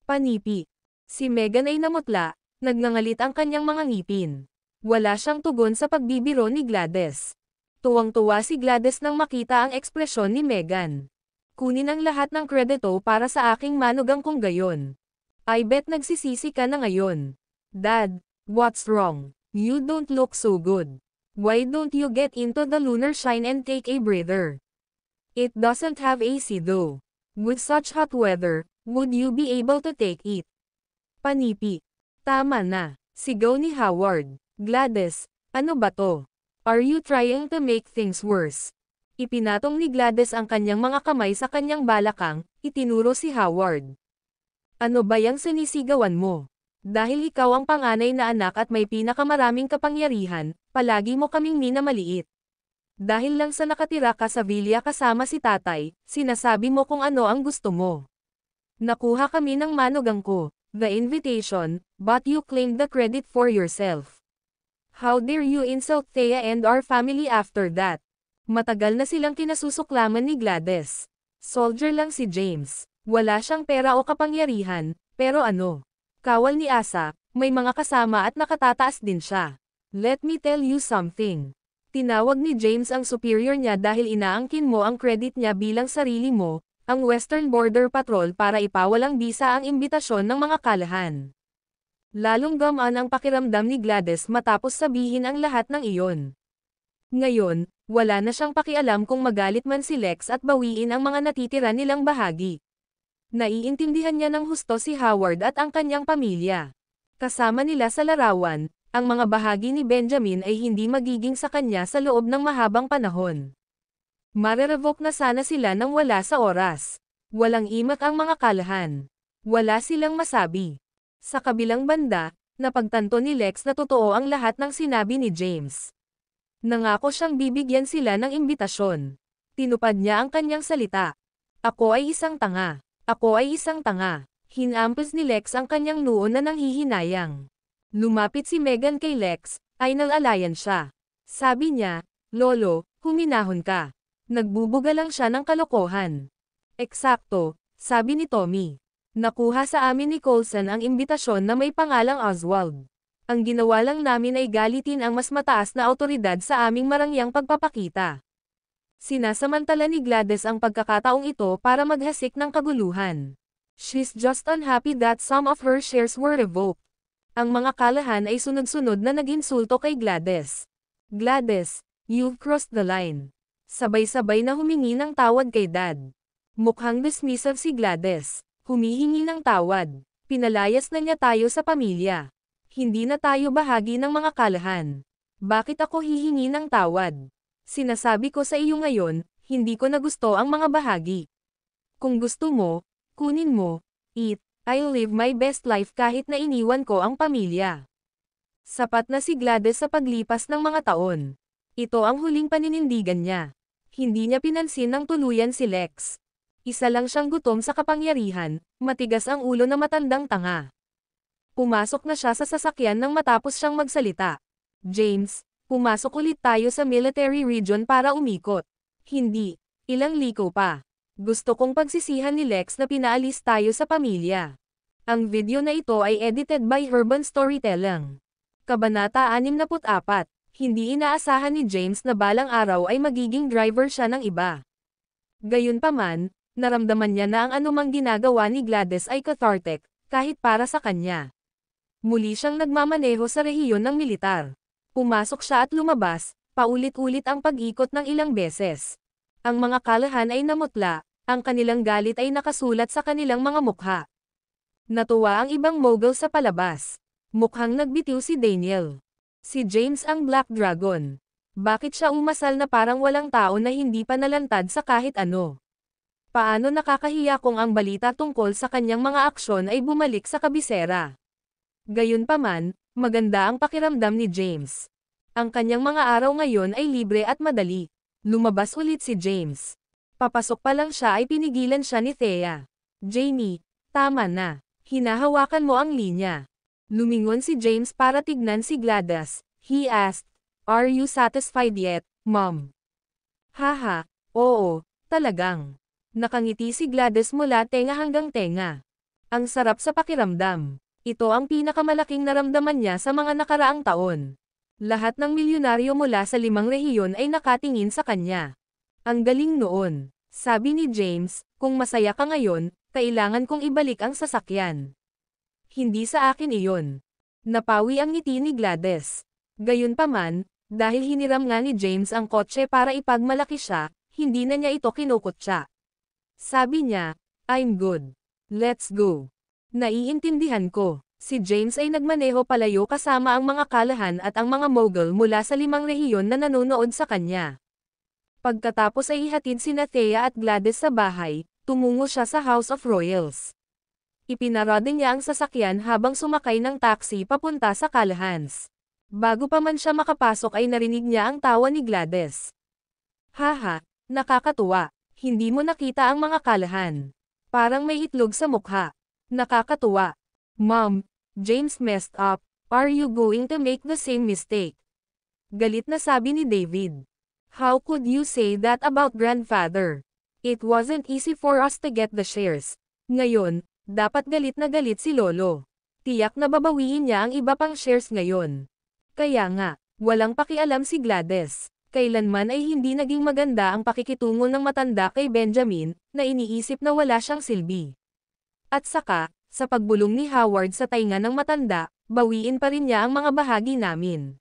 Panipi. Si Megan ay namutla, nagngangalit ang kanyang mga ngipin. Wala siyang tugon sa pagbibiro ni Gladys. Tuwang-tuwa si Gladys nang makita ang ekspresyon ni Megan. Kunin ang lahat ng kredito para sa aking manugang kung gayon. I bet nagsisisi ka na ngayon. Dad, what's wrong? You don't look so good. Why don't you get into the lunar shine and take a breather? It doesn't have AC though. With such hot weather, would you be able to take it? Panipi. Tama na. Sigaw ni Howard. Gladys, ano ba to? Are you trying to make things worse? Ipinatong ni Gladys ang kanyang mga kamay sa kanyang balakang, itinuro si Howard. Ano ba yang sinisigawan mo? Dahil ikaw ang panganay na anak at may pinakamaraming kapangyarihan, palagi mo kaming minamaliit. Dahil lang sa nakatira ka sa villa kasama si tatay, sinasabi mo kung ano ang gusto mo. Nakuha kami ng manugang ko, the invitation, but you claimed the credit for yourself. How dare you insult Thea and our family after that? Matagal na silang kinasusuklaman ni Gladys. Soldier lang si James. Wala siyang pera o kapangyarihan, pero ano? Kawal ni Asa, may mga kasama at nakatataas din siya. Let me tell you something. Tinawag ni James ang superior niya dahil inaangkin mo ang credit niya bilang sarili mo, ang Western Border Patrol para ipawalang bisa ang imbitasyon ng mga kalahan. Lalong gamaan ang pakiramdam ni Gladys matapos sabihin ang lahat ng iyon. Ngayon, wala na siyang pakialam kung magalit man si Lex at bawiin ang mga natitira nilang bahagi. Naiintindihan niya ng husto si Howard at ang kanyang pamilya. Kasama nila sa larawan, ang mga bahagi ni Benjamin ay hindi magiging sa kanya sa loob ng mahabang panahon. Marerevoke na sana sila nang wala sa oras. Walang imak ang mga kalahan. Wala silang masabi. Sa kabilang banda, napagtanto ni Lex na totoo ang lahat ng sinabi ni James. Nangako siyang bibigyan sila ng imbitasyon. Tinupad niya ang kanyang salita. Ako ay isang tanga. Ako ay isang tanga. Hinampas ni Lex ang kanyang noo na nanghihinayang. Lumapit si Megan kay Lex, ay nalalayan siya. Sabi niya, "Lolo, huminahon ka." Nagbubuga lang siya ng kalokohan. Eksakto, sabi ni Tommy. Nakuha sa amin ni Coulson ang imbitasyon na may pangalang Oswald. Ang ginawa lang namin ay galitin ang mas mataas na awtoridad sa aming marangyang pagpapakita. Sinasamantala ni Gladys ang pagkakataong ito para maghasik ng kaguluhan. She's just unhappy that some of her shares were revoked. Ang mga kalahan ay sunod-sunod na nag-insulto kay Gladys. Gladys, you've crossed the line. Sabay-sabay na humingi ng tawad kay Dad. Mukhang dismissive si Gladys. Humihingi ng tawad. Pinalayas na niya tayo sa pamilya. Hindi na tayo bahagi ng mga kalahan. Bakit ako hihingi ng tawad? Sinasabi ko sa iyo ngayon, hindi ko na gusto ang mga bahagi. Kung gusto mo, kunin mo. I'll live my best life kahit na iniwan ko ang pamilya. Sapat na si Gladys sa paglipas ng mga taon. Ito ang huling paninindigan niya. Hindi niya pinansin ng tuluyan si Lex. Isa lang siyang gutom sa kapangyarihan, matigas ang ulo na matandang tanga. Pumasok na siya sa sasakyan nang matapos siyang magsalita. James, pumasok ulit tayo sa military region para umikot. Hindi, ilang liko pa. Gusto kong pagsisihan ni Lex na pinaalis tayo sa pamilya. Ang video na ito ay edited by Urban Storytelling. Kabanata 64. Hindi inaasahan ni James na balang araw ay magiging driver siya ng iba. Gayunpaman, naramdaman niya na ang anumang ginagawa ni Gladys ay cathartic, kahit para sa kanya. Muli siyang nagmamaneho sa rehiyon ng militar. Pumasok siya at lumabas, paulit-ulit ang pag-ikot ng ilang beses. Ang mga kalahan ay namutla, ang kanilang galit ay nakasulat sa kanilang mga mukha. Natuwa ang ibang mogul sa palabas. Mukhang nagbitiw si Daniel. Si James ang Black Dragon. Bakit siya umasal na parang walang tao na hindi pa nalantad sa kahit ano? Paano nakakahiya kung ang balita tungkol sa kanyang mga aksyon ay bumalik sa kabisera? Gayunpaman, maganda ang pakiramdam ni James. Ang kanyang mga araw ngayon ay libre at madali. Lumabas ulit si James. Papasok pa lang siya ay pinigilan siya ni Thea. Jamie, tama na. Hinahawakan mo ang linya. Lumingon si James para tignan si Gladys. He asked, "Are you satisfied yet, Mom?" Haha, oo, talagang. Nakangiti si Gladys mula tenga hanggang tenga. Ang sarap sa pakiramdam. Ito ang pinakamalaking naramdaman niya sa mga nakaraang taon. Lahat ng milyonaryo mula sa 5 rehiyon ay nakatingin sa kanya. Ang galing noon, sabi ni James, kung masaya ka ngayon, kailangan kong ibalik ang sasakyan. Hindi sa akin iyon. Napawi ang ngiti ni Gladys. Gayunpaman, dahil hiniram nga ni James ang kotse para ipagmalaki siya, hindi na niya ito kinukutya. Sabi niya, I'm good. Let's go. Naiintindihan ko. Si James ay nagmaneho palayo kasama ang mga kalahan at ang mga mogul mula sa 5 rehiyon na nanonood sa kanya. Pagkatapos ay ihatid sina Thea at Gladys sa bahay, tumungo siya sa House of Royals. Ipinarada niya ang sasakyan habang sumakay ng taxi papunta sa Calahans. Bago pa man siya makapasok ay narinig niya ang tawa ni Gladys. Haha, nakakatuwa. Hindi mo nakita ang mga kalahan. Parang may itlog sa mukha. Nakakatuwa. Mom, James messed up. Are you going to make the same mistake? Galit na sabi ni David. How could you say that about grandfather? It wasn't easy for us to get the shares. Ngayon, dapat galit na galit si Lolo. Tiyak na babawiin niya ang iba pang shares ngayon. Kaya nga, walang pakialam si Gladys. Kailanman ay hindi naging maganda ang pakikitungo ng matanda kay Benjamin, na iniisip na wala siyang silbi. At saka, sa pagbulong ni Howard sa tainga ng matanda, bawiin pa rin niya ang mga bahagi namin.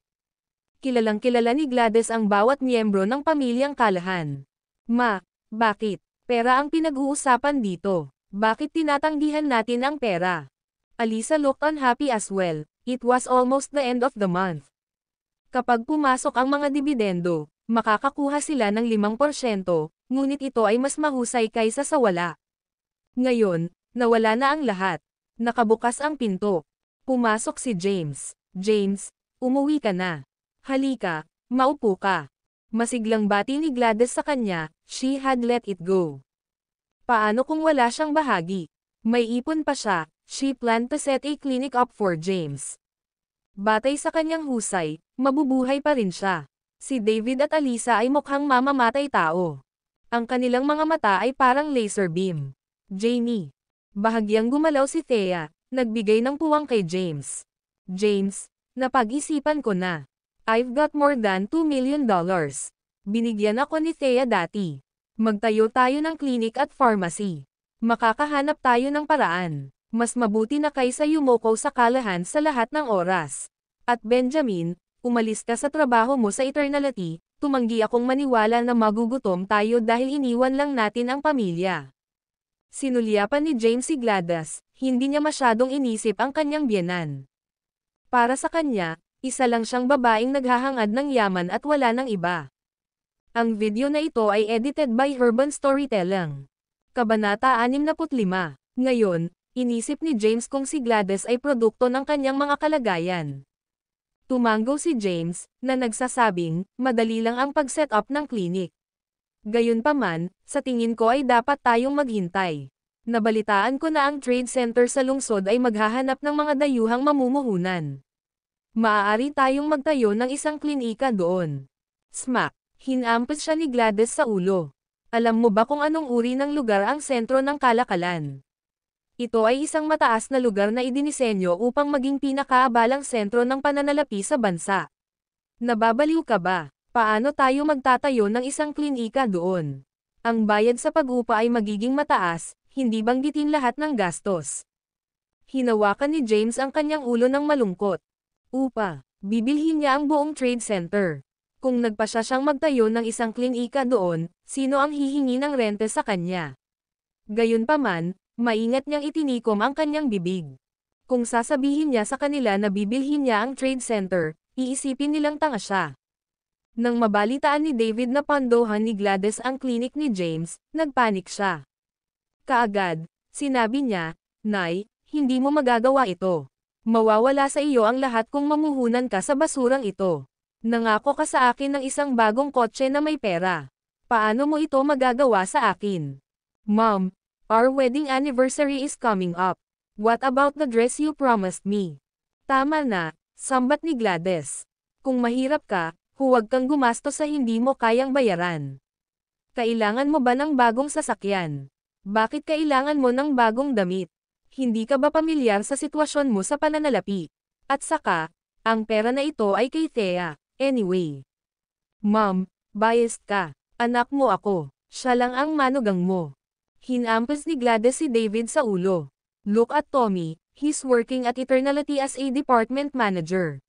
Kilalang kilala ni Gladys ang bawat miyembro ng pamilyang Kalahan. Ma, bakit? Pera ang pinag-uusapan dito. Bakit tinatanggihan natin ang pera? Alisa looked unhappy as well. It was almost the end of the month. Kapag pumasok ang mga dibidendo, makakakuha sila ng 5%, ngunit ito ay mas mahusay kaysa sa wala. Ngayon, nawala na ang lahat. Nakabukas ang pinto. Pumasok si James. James, umuwi ka na. Halika, maupo ka. Masiglang bati ni Gladys sa kanya, she had let it go. Paano kung wala siyang bahagi? May ipon pa siya, she planned to set a clinic up for James. Batay sa kanyang husay, mabubuhay pa rin siya. Si David at Alisa ay mukhang mamamatay tao. Ang kanilang mga mata ay parang laser beam. Jamie. Bahagyang gumalaw si Thea, nagbigay ng puwang kay James. James, napag-isipan ko na. I've got more than $2 million. Binigyan ako ni Thea dati. Magtayo tayo ng clinic at pharmacy. Makakahanap tayo ng paraan. Mas mabuti na kaysa yumoko sa Kalahan sa lahat ng oras. At Benjamin, umalis ka sa trabaho mo sa Eternality, tumanggi akong maniwala na magugutom tayo dahil iniwan lang natin ang pamilya. Sinulyapan ni James si Gladys, Hindi niya masyadong inisip ang kanyang biyenan. Para sa kanya, isa lang siyang babaeng naghahangad ng yaman at wala ng iba. Ang video na ito ay edited by Urban Storytelling. Kabanata 65. Ngayon, inisip ni James kung si Gladys ay produkto ng kanyang mga kalagayan. Tumanggo si James, na nagsasabing, madali lang ang pag-set up ng klinik. Gayunpaman, sa tingin ko ay dapat tayong maghintay. Nabalitaan ko na ang trade center sa lungsod ay maghahanap ng mga dayuhang mamumuhunan. Maaari tayong magtayo ng isang klinika doon. Smack! Hinampis siya ni Gladys sa ulo. Alam mo ba kung anong uri ng lugar ang sentro ng kalakalan? Ito ay isang mataas na lugar na idinisenyo upang maging pinakaabalang sentro ng pananalapi sa bansa. Nababaliw ka ba? Paano tayo magtatayo ng isang klinika doon? Ang bayad sa pag-upa ay magiging mataas, hindi banggitin lahat ng gastos. Hinawakan ni James ang kanyang ulo ng malungkot. Upa, bibilhin niya ang buong trade center. Kung nagpasya siyang magtayo ng isang klinika doon, sino ang hihingi ng rente sa kanya? Gayunpaman, maingat niyang itinikom ang kanyang bibig. Kung sasabihin niya sa kanila na bibilhin niya ang trade center, iisipin nilang tanga siya. Nang mabalitaan ni David na pondohan ni Gladys ang klinik ni James, nagpanik siya. Kaagad, sinabi niya, "Nay, hindi mo magagawa ito. Mawawala sa iyo ang lahat kung mamuhunan ka sa basurang ito. Nangako ka sa akin ng isang bagong kotse na may pera. Paano mo ito magagawa sa akin? Mom, our wedding anniversary is coming up. What about the dress you promised me?" Tama na, sambat ni Gladys. Kung mahirap ka, huwag kang gumastos sa hindi mo kayang bayaran. Kailangan mo ba ng bagong sasakyan? Bakit kailangan mo ng bagong damit? Hindi ka ba pamilyar sa sitwasyon mo sa pananalapi? At saka, ang pera na ito ay kay Thea. Anyway. Mom, biased ka. Anak mo ako. Siya lang ang manugang mo. Hinampis ni Gladys si David sa ulo. Look at Tommy, he's working at Eternality as a department manager.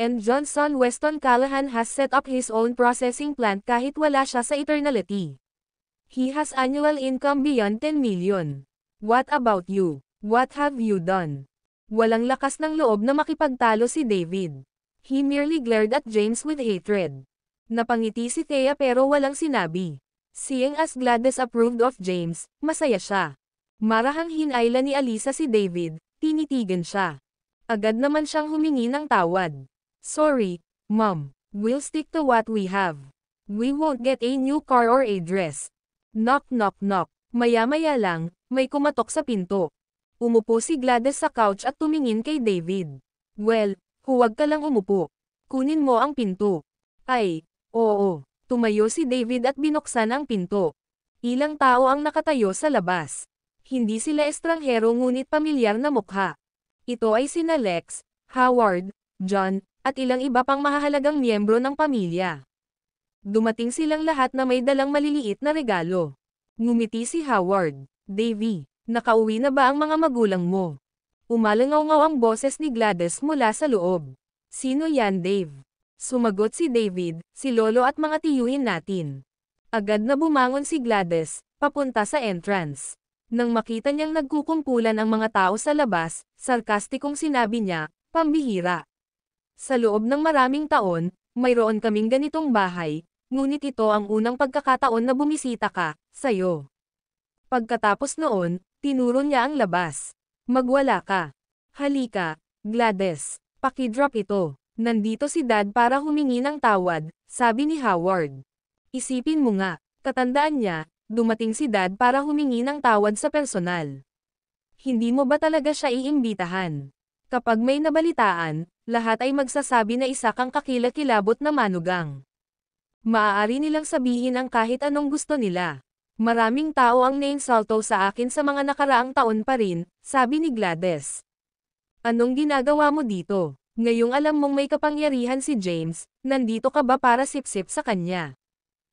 And Johnson Weston Callahan has set up his own processing plant kahit wala siya sa Eternality. He has annual income beyond 10 million. What about you? What have you done? Walang lakas ng loob na makipagtalo si David. He merely glared at James with hatred. Napangiti si Thea pero walang sinabi. Seeing as Gladys approved of James, masaya siya. Marahang hinayla ni Alisa si David, tinitigan siya. Agad naman siyang humingi ng tawad. Sorry, Mom. We'll stick to what we have. We won't get a new car or a dress. Knock knock knock. Maya-maya lang, may kumatok sa pinto. Umupo si Gladys sa couch at tumingin kay David. Well, huwag ka lang umupo. Kunin mo ang pinto. Ay, oo. Tumayo si David at binuksan ang pinto. Ilang tao ang nakatayo sa labas. Hindi sila estranghero ngunit pamilyar na mukha. Ito ay sina Lex, Howard, John, at ilang iba pang mahahalagang miyembro ng pamilya. Dumating silang lahat na may dalang maliliit na regalo. Ngumiti si Howard. Davy, nakauwi na ba ang mga magulang mo? Umalangaw-ngaw ang boses ni Gladys mula sa loob. Sino yan, Dave? Sumagot si David, si Lolo at mga tiyuhin natin. Agad na bumangon si Gladys, papunta sa entrance. Nang makita niyang nagkukumpulan ang mga tao sa labas, sarkastikong sinabi niya, pambihira. Sa loob ng maraming taon, mayroon kaming ganitong bahay, ngunit ito ang unang pagkakataon na bumisita ka, sayo. Pagkatapos noon, tinuro niya ang labas. Magwala ka. Halika, Gladys, pakidrop ito. Nandito si Dad para humingi ng tawad, sabi ni Howard. Isipin mo nga, katandaan niya, dumating si Dad para humingi ng tawad sa personal. Hindi mo ba talaga siya iimbitahan? Kapag may nabalitaan, lahat ay magsasabi na isa kang kakilakilabot na manugang. Maaari nilang sabihin ang kahit anong gusto nila. Maraming tao ang nainsulto sa akin sa mga nakaraang taon pa rin, sabi ni Gladys. Anong ginagawa mo dito? Ngayong alam mong may kapangyarihan si James, nandito ka ba para sipsip sa kanya?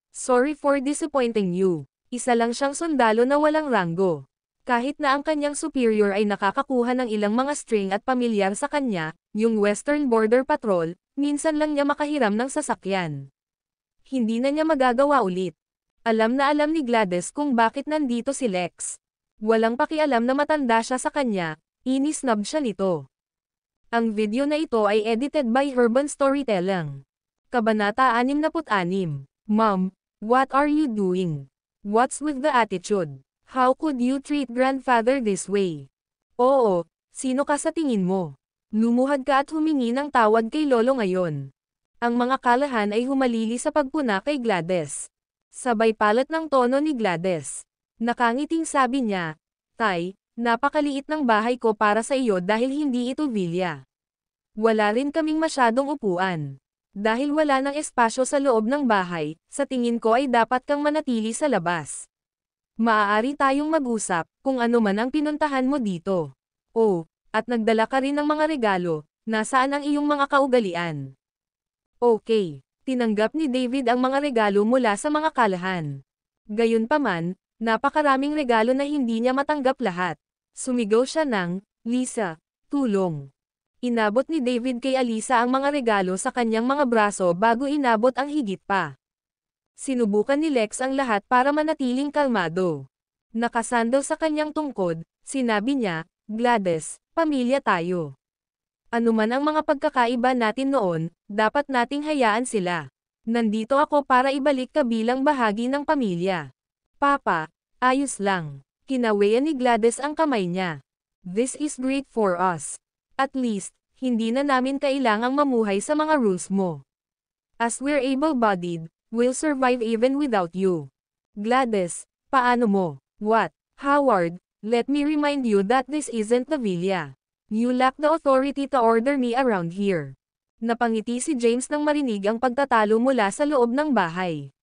Sorry for disappointing you. Isa lang siyang sundalo na walang ranggo. Kahit na ang kanyang superior ay nakakakuha ng ilang mga string at pamilyar sa kanya, yung Western Border Patrol, minsan lang niya makahiram ng sasakyan. Hindi na niya magagawa ulit. Alam na alam ni Gladys kung bakit nandito si Lex. Walang pakialam na matanda siya sa kanya, inisnub siya nito. Ang video na ito ay edited by Urban Storytelling. Kabanata 66. Mom, what are you doing? What's with the attitude? How could you treat grandfather this way? Oo, sino ka sa tingin mo? Lumuhad ka at humingi ng tawad kay lolo ngayon. Ang mga kalahan ay humalili sa pagpuna kay Gladys. Sabay palat ng tono ni Gladys. Nakangiting sabi niya, Tay, napakaliit ng bahay ko para sa iyo dahil hindi ito villa. Wala rin kaming masyadong upuan. Dahil wala ng espasyo sa loob ng bahay, sa tingin ko ay dapat kang manatili sa labas. Maaari tayong mag-usap, kung ano man ang pinuntahan mo dito. Oh, at nagdala ka rin ng mga regalo, nasaan ang iyong mga kaugalian? Okay, tinanggap ni David ang mga regalo mula sa mga kalahan. Gayunpaman, napakaraming regalo na hindi niya matanggap lahat. Sumigaw siya ng, Lisa, tulong. Inabot ni David kay Alisa ang mga regalo sa kanyang mga braso bago inabot ang higit pa. Sinubukan ni Lex ang lahat para manatiling kalmado. Nakasandal sa kanyang tungkod, sinabi niya, Gladys, pamilya tayo. Ano man ang mga pagkakaiba natin noon, dapat nating hayaan sila. Nandito ako para ibalik ka bilang bahagi ng pamilya. Papa, ayos lang. Kinawayan ni Gladys ang kamay niya. This is great for us. At least, hindi na namin kailangang mamuhay sa mga rules mo. As we're able-bodied, we'll survive even without you. Gladys, paano mo? What? Howard, let me remind you that this isn't the villa. You lack the authority to order me around here. Napangiti si James nang marinig ang pagtatalo mula sa loob ng bahay.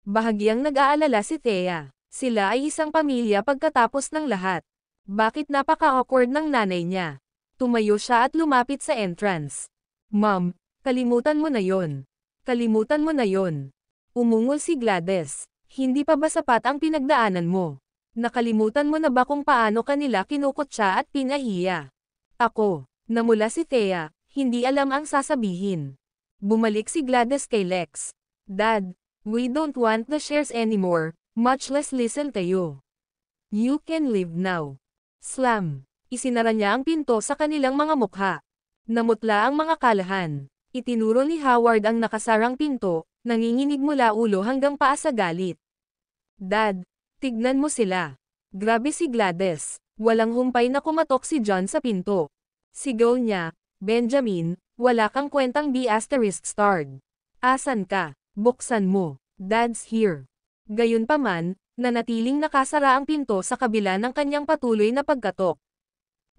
Bahagyang nag-aalala si Thea. Sila ay isang pamilya pagkatapos ng lahat. Bakit napaka-awkward ng nanay niya? Tumayo siya at lumapit sa entrance. Mom, kalimutan mo na yon. Kalimutan mo na yon. Umungol si Gladys. Hindi pa ba sapat ang pinagdaanan mo? Nakalimutan mo na ba kung paano kanila kinukutsa at pinahiya? Ako, namula si Thea, hindi alam ang sasabihin. Bumalik si Gladys kay Lex. Dad, we don't want the shares anymore, much less listen to you. You can leave now. Slam. Isinara niya ang pinto sa kanilang mga mukha. Namutla ang mga kalahan. Itinuro ni Howard ang nakasarang pinto, nanginginig mula ulo hanggang paa sa galit. Dad, tignan mo sila. Grabe si Gladys. Walang humpay na kumatok si John sa pinto. Sigaw niya, Benjamin, wala kang kwentang B****. Asan ka? Buksan mo. Dad's here. Gayunpaman, nanatiling nakasara ang pinto sa kabila ng kanyang patuloy na pagkatok.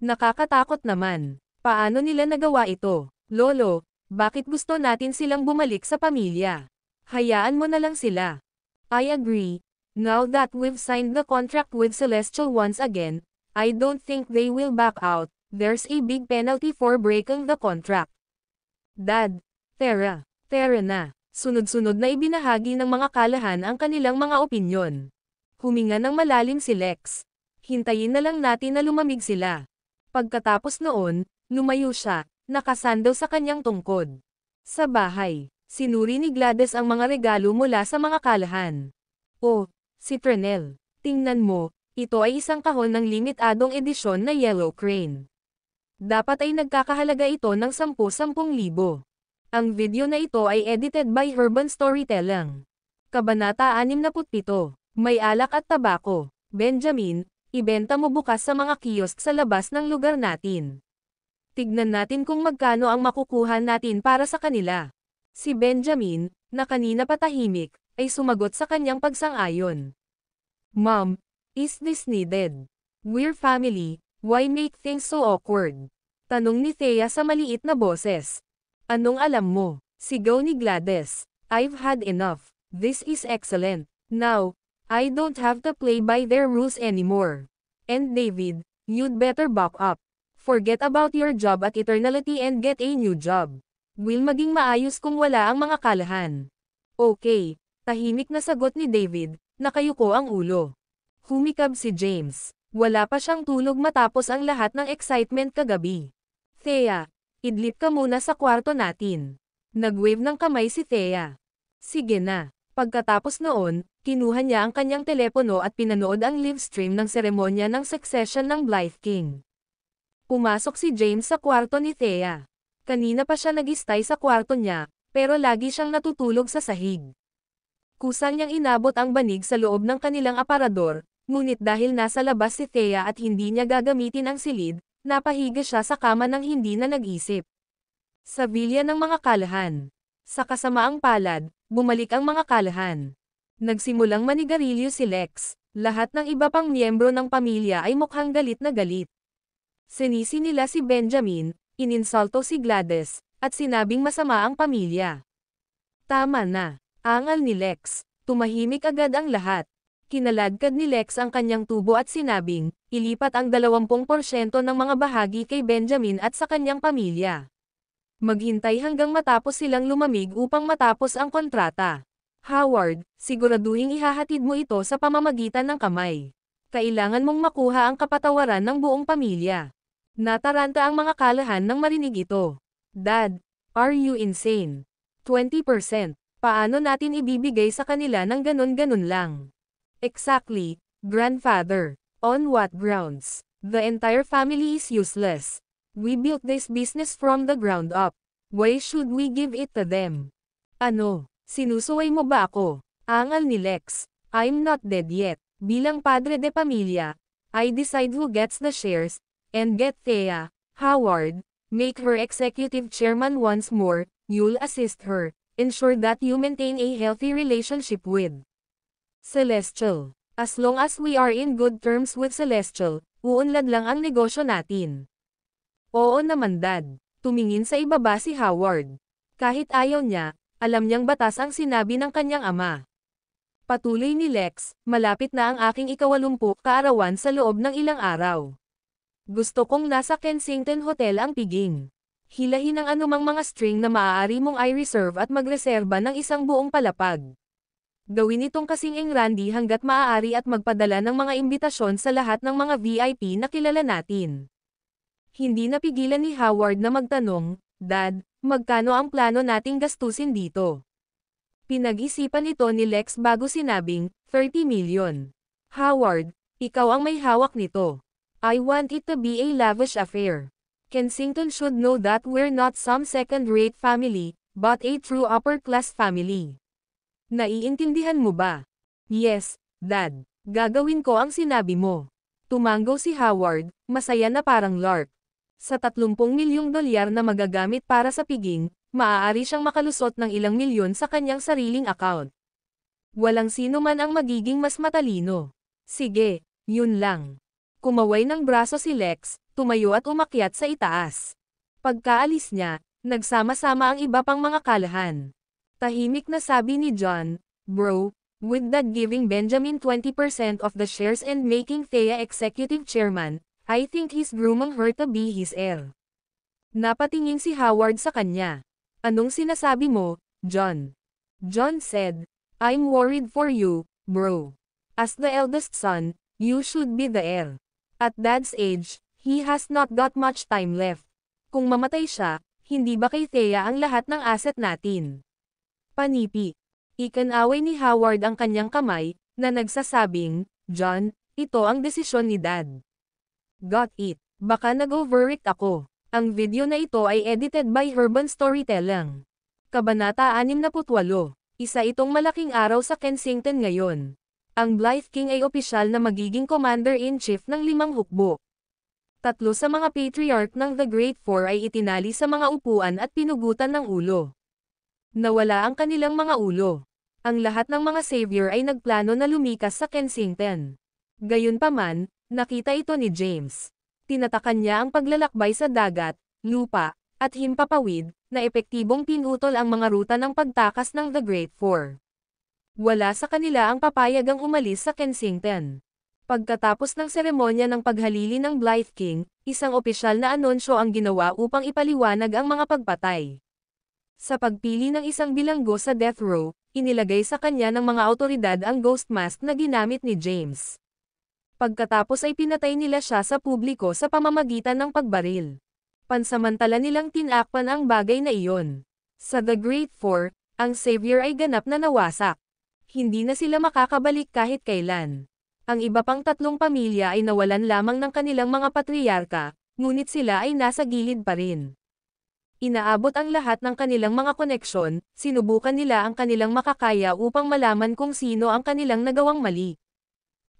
Nakakatakot naman. Paano nila nagawa ito? Lolo, bakit gusto natin silang bumalik sa pamilya? Hayaan mo na lang sila. I agree. Now that we've signed the contract with Celestial once again, I don't think they will back out. There's a big penalty for breaking the contract. Dad, Tara na. Sunod-sunod na ibinahagi ng mga kalahan ang kanilang mga opinyon. Huminga ng malalim si Lex. Hintayin na lang natin na lumamig sila. Pagkatapos noon, lumayo siya, nakasandal sa kanyang tungkod. Sa bahay, sinuri ni Gladys ang mga regalo mula sa mga kalahan. Oh, si Trenel, tingnan mo, ito ay isang kahon ng limitadong edisyon na Yellow Crane. Dapat ay nagkakahalaga ito ng 10,000. Ang video na ito ay edited by Urban Storytelling. Kabanata 67. May alak at tabako. Benjamin, ibenta mo bukas sa mga kiosk sa labas ng lugar natin. Tignan natin kung magkano ang makukuha natin para sa kanila. Si Benjamin, na kanina patahimik, ay sumagot sa kanyang pagsang-ayon. Mom, is this needed? We're family, why make things so awkward? Tanong ni Thea sa maliit na boses. Anong alam mo? Sigaw ni Gladys. I've had enough. This is excellent. Now, I don't have to play by their rules anymore. And David, you'd better back up. Forget about your job at Eternality and get a new job. Will maging maayos kung wala ang mga kalahan. Okay, tahimik na sagot ni David, nakayuko ang ulo. Humikab si James. Wala pa siyang tulog matapos ang lahat ng excitement kagabi. Thea, idlip ka muna sa kwarto natin. Nag-wave ng kamay si Thea. Sige na. Pagkatapos noon, kinuha niya ang kanyang telepono at pinanood ang live stream ng seremonya ng succession ng Blythe King. Pumasok si James sa kwarto ni Thea. Kanina pa siya nag-stay sa kwarto niya, pero lagi siyang natutulog sa sahig. Kusang niyang inabot ang banig sa loob ng kanilang aparador, ngunit dahil nasa labas si Thea at hindi niya gagamitin ang silid, napahiga siya sa kama nang hindi na nag-isip. Sa bilya ng mga kalahan. Sa kasamaang palad, bumalik ang mga kalahan. Nagsimulang manigarilyo si Lex. Lahat ng iba pang miyembro ng pamilya ay mukhang galit na galit. Sinisi nila si Benjamin, ininsulto si Gladys, at sinabing masama ang pamilya. Tama na. Angal ni Lex. Tumahimik agad ang lahat. Kinaladkad ni Lex ang kanyang tubo at sinabing, ilipat ang 20% ng mga bahagi kay Benjamin at sa kanyang pamilya. Maghintay hanggang matapos silang lumamig upang matapos ang kontrata. Howard, siguraduhing ihahatid mo ito sa pamamagitan ng kamay. Kailangan mong makuha ang kapatawaran ng buong pamilya. Nataranta ang mga kalahan nang marinig ito. Dad, are you insane? 20%. Paano natin ibibigay sa kanila ng ganon-ganon lang? Exactly, grandfather. On what grounds? The entire family is useless. We built this business from the ground up. Why should we give it to them? Ano? Sinusuway mo ba ako? Angal ni Lex. I'm not dead yet. Bilang padre de pamilya, I decide who gets the shares, and get Thea, Howard, make her executive chairman once more, you'll assist her, ensure that you maintain a healthy relationship with Celestial. As long as we are in good terms with Celestial, uunlad lang ang negosyo natin. Oo naman dad. Tumingin sa ibaba si Howard. Kahit ayaw niya, alam niyang batas ang sinabi ng kanyang ama. Patuloy ni Lex, malapit na ang aking 80 kaarawan sa loob ng ilang araw. Gusto kong nasa Kensington Hotel ang piging. Hilahin ang anumang mga string na maaari mong i-reserve at magreserba ng isang buong palapag. Gawin itong kasing Randy hanggat maaari at magpadala ng mga imbitasyon sa lahat ng mga VIP na kilala natin. Hindi napigilan ni Howard na magtanong, Dad, magkano ang plano nating gastusin dito? Pinag-isipan ito ni Lex bago sinabing, 30 million. Howard, ikaw ang may hawak nito. I want it to be a lavish affair. Kensington should know that we're not some second-rate family, but a true upper-class family. Naiintindihan mo ba? Yes, Dad. Gagawin ko ang sinabi mo. Tumango si Howard, masaya na parang lark. Sa 30 milyong dolyar na magagamit para sa piging, maaari siyang makalusot ng ilang milyon sa kanyang sariling account. Walang sino man ang magiging mas matalino. Sige, yun lang. Kumaway ng braso si Lex, tumayo at umakyat sa itaas. Pagkaalis niya, nagsama-sama ang iba pang mga kalahan. Tahimik na sabi ni John, Bro, with that giving Benjamin 20% of the shares and making Thea executive chairman, I think he's grooming her to be his heir. Napatingin si Howard sa kanya. Anong sinasabi mo, John? John said, I'm worried for you, bro. As the eldest son, you should be the heir. At Dad's age, he has not got much time left. Kung mamatay siya, hindi ba kay Thea ang lahat ng asset natin? Panipi. Ikanaway ni Howard ang kanyang kamay, na nagsasabing, John, ito ang desisyon ni Dad. Got it. Baka nag-overreact ako. Ang video na ito ay edited by Urban Storytelling. Kabanata 68. Isa itong malaking araw sa Kensington ngayon. Ang Blythe King ay opisyal na magiging Commander-in-Chief ng 5 hukbo. 3 sa mga patriarch ng The Great Four ay itinali sa mga upuan at pinugutan ng ulo. Nawala ang kanilang mga ulo. Ang lahat ng mga savior ay nagplano na lumikas sa Kensington. Gayunpaman, nakita ito ni James. Tinatakan niya ang paglalakbay sa dagat, lupa, at himpapawid, na epektibong pinutol ang mga ruta ng pagtakas ng The Great Four. Wala sa kanila ang papayagang umalis sa Kensington. Pagkatapos ng seremonya ng paghalili ng Blythe King, isang opisyal na anunsyo ang ginawa upang ipaliwanag ang mga pagpatay. Sa pagpili ng isang bilanggo sa death row, inilagay sa kanya ng mga awtoridad ang ghost mask na ginamit ni James. Pagkatapos ay pinatay nila siya sa publiko sa pamamagitan ng pagbaril. Pansamantala nilang tinakpan ang bagay na iyon. Sa The Great Four, ang savior ay ganap na nawasak. Hindi na sila makakabalik kahit kailan. Ang iba pang tatlong pamilya ay nawalan lamang ng kanilang mga patriarka, ngunit sila ay nasa gilid pa rin. Inaabot ang lahat ng kanilang mga koneksyon, sinubukan nila ang kanilang makakaya upang malaman kung sino ang kanilang nagawang mali.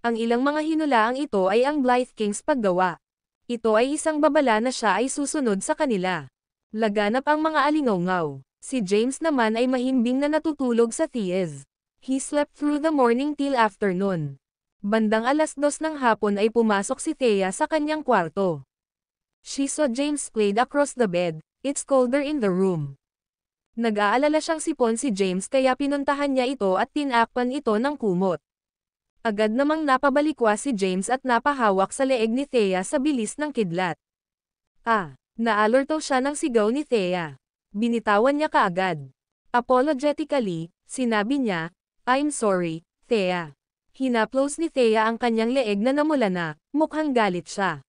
Ang ilang mga hinulaang ito ay ang Blythe Kings paggawa. Ito ay isang babala na siya ay susunod sa kanila. Laganap ang mga alingawngaw. Si James naman ay mahimbing na natutulog sa Thies. He slept through the morning till afternoon. Bandang 2:00 ng hapon ay pumasok si Thea sa kanyang kwarto. She saw James splayed across the bed. It's colder in the room. Nag-aalala siyang sipon si James kaya pinuntahan niya ito at tinakpan ito ng kumot. Agad namang napabalikwas si James at napahawak sa leeg ni Thea sa bilis ng kidlat. Naalerto siya ng sigaw ni Thea. Binitawan niya kaagad. Apologetically, sinabi niya, I'm sorry, Thea. Hinaplos ni Thea ang kanyang leeg na namula na, mukhang galit siya.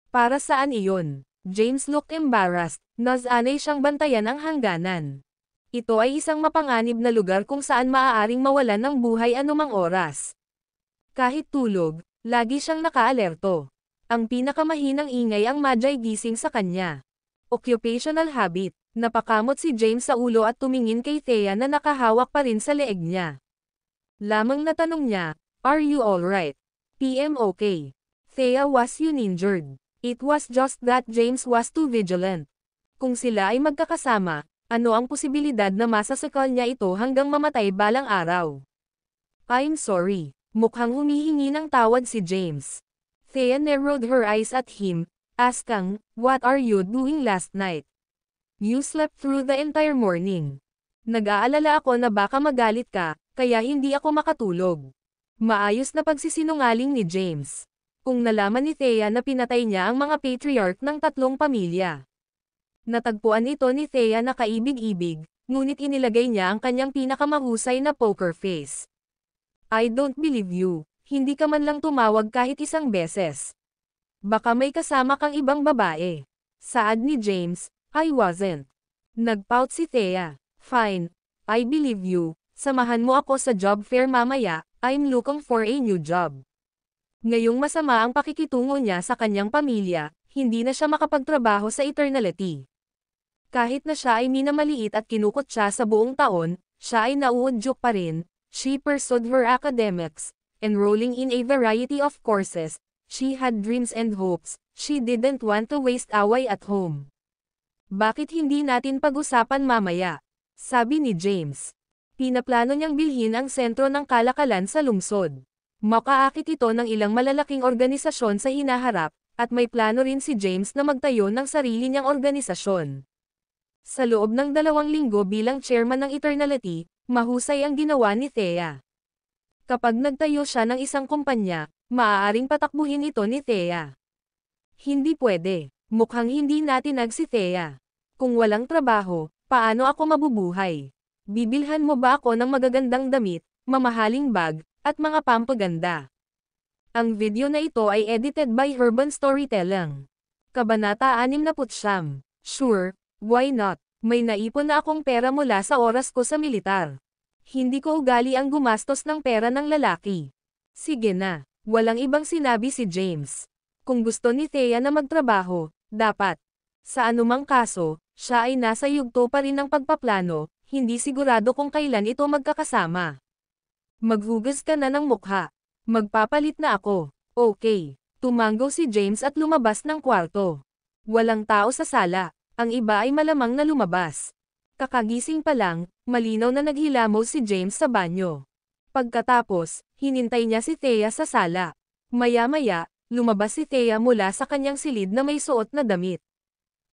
Para saan iyon? James looked embarrassed, nasanay siyang bantayan ang hangganan. Ito ay isang mapanganib na lugar kung saan maaaring mawalan ng buhay anumang oras. Kahit tulog, lagi siyang nakaalerto. Ang pinakamahinang ingay ang madyay gising sa kanya. Occupational habit. Napakamot si James sa ulo at tumingin kay Thea na nakahawak pa rin sa leeg niya. Lamang natanong niya, Are you alright? PM okay. Thea, was you injured? It was just that James was too vigilant. Kung sila ay magkakasama, ano ang posibilidad na masasakal niya ito hanggang mamatay balang araw? I'm sorry. Mukhang humihingi ng tawad si James. Thea narrowed her eyes at him, asking, What are you doing last night? You slept through the entire morning. Nag-aalala ako na baka magalit ka, kaya hindi ako makatulog. Maayos na pagsisinungaling ni James. Kung nalaman ni Thea na pinatay niya ang mga patriarch ng 3 pamilya. Natagpuan ito ni Thea na kaibig-ibig, ngunit inilagay niya ang kanyang pinakamahusay na poker face. I don't believe you, hindi ka man lang tumawag kahit isang beses. Baka may kasama kang ibang babae. Saad ni James, I wasn't. Nagpout si Thea. Fine, I believe you, samahan mo ako sa job fair mamaya, I'm looking for a new job. Ngayong masama ang pakikitungo niya sa kanyang pamilya, hindi na siya makapagtrabaho sa Eternality. Kahit na siya ay minamaliit at kinukot siya sa buong taon, siya ay nauudyok pa rin. She pursued her academics, enrolling in a variety of courses. She had dreams and hopes, she didn't want to waste away at home. Bakit hindi natin pag-usapan mamaya? Sabi ni James. Pinaplano niyang bilhin ang sentro ng kalakalan sa lungsod. Makaakit ito ng ilang malalaking organisasyon sa hinaharap, at may plano rin si James na magtayo ng sarili niyang organisasyon. Sa loob ng 2 linggo bilang chairman ng Eternality, mahusay ang ginawa ni Thea. Kapag nagtayo siya ng isang kumpanya, maaaring patakbuhin ito ni Thea. Hindi pwede. Mukhang hindi natinag si Thea. Kung walang trabaho, paano ako mabubuhay? Bibilhan mo ba ako ng magagandang damit, mamahaling bag, at mga pampaganda? Ang video na ito ay edited by Urban Storytelling. Kabanata 69. Sure, why not? May naipon na akong pera mula sa oras ko sa militar. Hindi ko ugali ang gumastos ng pera ng lalaki. Sige na, walang ibang sinabi si James. Kung gusto ni Thea na magtrabaho, dapat. Sa anumang kaso, siya ay nasa yugto pa rin ng pagpaplano, hindi sigurado kung kailan ito magkakasama. Maghugas ka na ng mukha. Magpapalit na ako. Okay. Tumango si James at lumabas ng kwarto. Walang tao sa sala. Ang iba ay malamang na lumabas. Kakagising pa lang, malinaw na naghilamos si James sa banyo. Pagkatapos, hinintay niya si Thea sa sala. Maya-maya, lumabas si Thea mula sa kanyang silid na may suot na damit.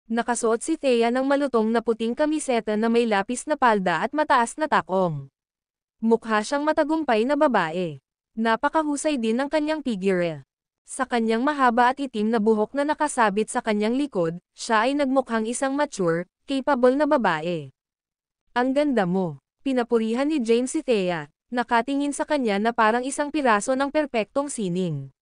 Nakasuot si Thea ng malutong na puting kamiseta na may lapis na palda at mataas na takong. Mukha siyang matagumpay na babae. Napakahusay din ng kanyang figure. Sa kanyang mahaba at itim na buhok na nakasabit sa kanyang likod, siya ay nagmukhang isang mature, capable na babae. Ang ganda mo. Pinapurihan ni James si Thea, nakatingin sa kanya na parang isang piraso ng perpektong sining.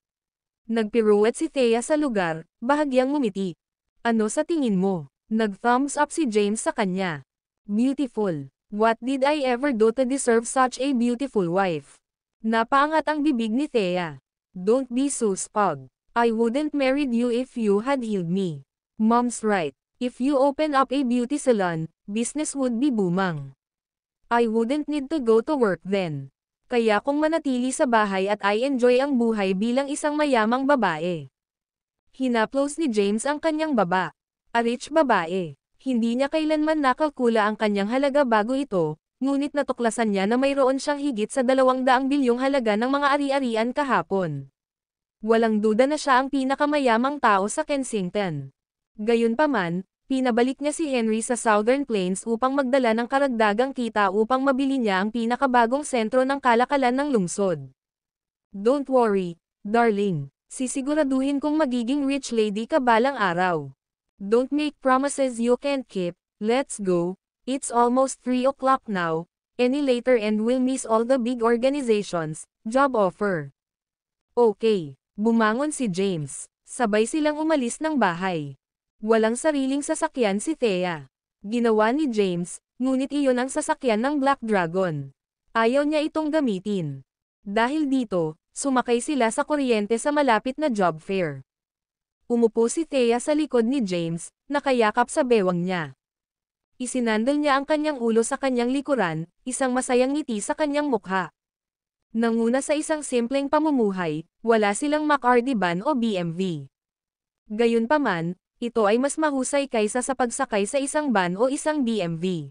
Nagpiruwet si Thea sa lugar, bahagyang ngumiti. Ano sa tingin mo? Nag-thumbs up si James sa kanya. Beautiful. What did I ever do to deserve such a beautiful wife? Napaangat ang bibig ni Thea. Don't be so spug. I wouldn't marry you if you had healed me. Mom's right. If you open up a beauty salon, business would be booming. I wouldn't need to go to work then. Kaya kung manatili sa bahay at I enjoy ang buhay bilang isang mayamang babae. Hinaplos ni James ang kanyang baba. A rich babae. Hindi niya kailanman nakalkula ang kanyang halaga bago ito, ngunit natuklasan niya na mayroon siyang higit sa 200 bilyong halaga ng mga ari-arian kahapon. Walang duda na siya ang pinakamayamang tao sa Kensington. Gayunpaman, pinabalik niya si Henry sa Southern Plains upang magdala ng karagdagang kita upang mabili niya ang pinakabagong sentro ng kalakalan ng lungsod. Don't worry, darling. Sisiguraduhin kong magiging rich lady ka balang araw. Don't make promises you can't keep. Let's go. It's almost 3 o'clock now. Any later and we'll miss all the big organizations. Job offer. Okay. Bumangon si James. Sabay silang umalis ng bahay. Walang sariling sasakyan si Thea. Ginawa ni James, ngunit iyon ang sasakyan ng Black Dragon. Ayaw niya itong gamitin. Dahil dito, sumakay sila sa kuryente sa malapit na job fair. Umupo si Thea sa likod ni James, nakayakap sa bewang niya. Isinandal niya ang kanyang ulo sa kanyang likuran, isang masayang ngiti sa kanyang mukha. Nanguna sa isang simpleng pamumuhay, wala silang McRD van o BMW. Gayunpaman, ito ay mas mahusay kaysa sa pagsakay sa isang van o isang BMW.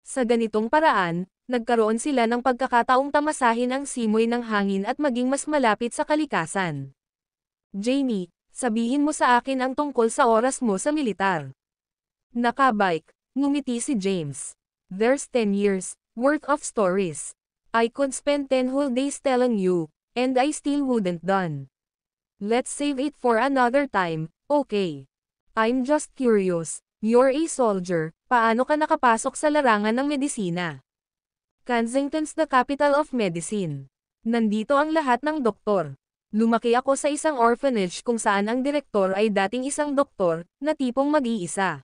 Sa ganitong paraan, nagkaroon sila ng pagkakataong tamasahin ang simoy ng hangin at maging mas malapit sa kalikasan. Jamie, sabihin mo sa akin ang tungkol sa oras mo sa militar. Nakabike, ngumiti si James. There's 10 years worth of stories. I could spend 10 whole days telling you, and I still wouldn't done. Let's save it for another time, okay? I'm just curious, you're a soldier, paano ka nakapasok sa larangan ng medisina? Kensington's the capital of medicine. Nandito ang lahat ng doktor. Lumaki ako sa isang orphanage kung saan ang direktor ay dating isang doktor, na tipong mag-iisa.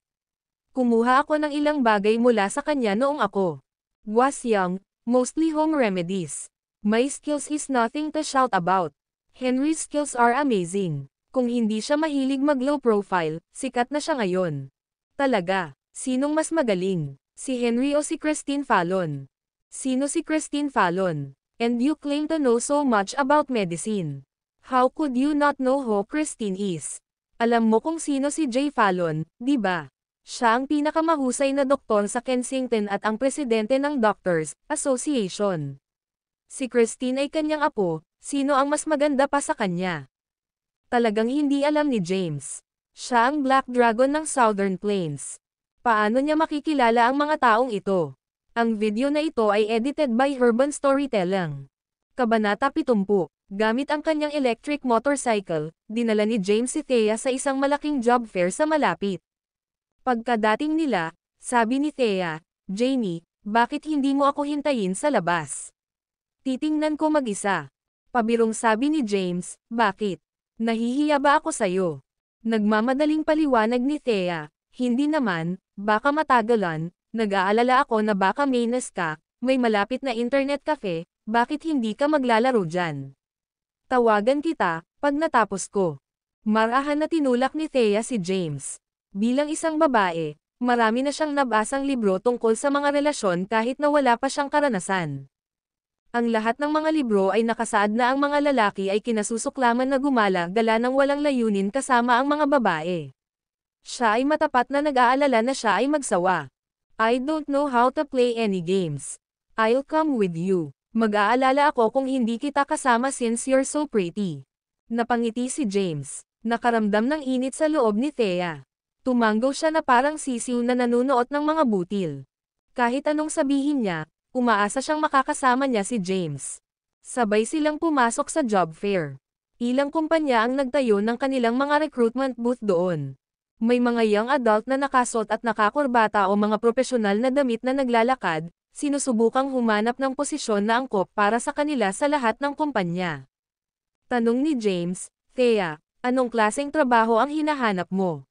Kumuha ako ng ilang bagay mula sa kanya noong ako was young, mostly home remedies. My skills is nothing to shout about. Henry's skills are amazing. Kung hindi siya mahilig mag-low profile, sikat na siya ngayon. Talaga, sinong mas magaling? Si Henry o si Christine Fallon? Sino si Christine Fallon? And you claim to know so much about medicine. How could you not know who Christine is? Alam mo kung sino si Jay Fallon, di ba? Siya ang pinakamahusay na doktor sa Kensington at ang presidente ng Doctors Association. Si Christine ay kanyang apo, sino ang mas maganda pa sa kanya? Talagang hindi alam ni James. Siya ang Black Dragon ng Southern Plains. Paano niya makikilala ang mga taong ito? Ang video na ito ay edited by Urban Storytelling. Kabanata 70. Gamit ang kanyang electric motorcycle, dinala ni James si Thea sa isang malaking job fair sa malapit. Pagkadating nila, sabi ni Thea, Jamie, bakit hindi mo ako hintayin sa labas? Titingnan ko mag-isa. Pabirong sabi ni James, bakit? Nahihiya ba ako sayo? Nagmamadaling paliwanag ni Thea, hindi naman, baka matagalan, nag-aalala ako na baka mainis ka, may malapit na internet cafe, bakit hindi ka maglalaro dyan? Tawagan kita, pag natapos ko. Marahan na tinulak ni Thea si James. Bilang isang babae, marami na siyang nabasang libro tungkol sa mga relasyon kahit na wala pa siyang karanasan. Ang lahat ng mga libro ay nakasaad na ang mga lalaki ay kinasusuklaman na gumala-gala ng walang layunin kasama ang mga babae. Siya ay matapat na nag-aalala na siya ay magsawa. I don't know how to play any games. I'll come with you. Mag-aalala ako kung hindi kita kasama since you're so pretty. Napangiti si James. Nakaramdam ng init sa loob ni Thea. Tumanggaw siya na parang sisiw na nanunuot ng mga butil. Kahit anong sabihin niya, umaasa siyang makakasama niya si James. Sabay silang pumasok sa job fair. Ilang kumpanya ang nagtayo ng kanilang mga recruitment booth doon. May mga young adult na nakasot at nakakurbata o mga profesional na damit na naglalakad, sinusubukang humanap ng posisyon na angkop para sa kanila sa lahat ng kumpanya. Tanong ni James, Thea, anong klaseng trabaho ang hinahanap mo?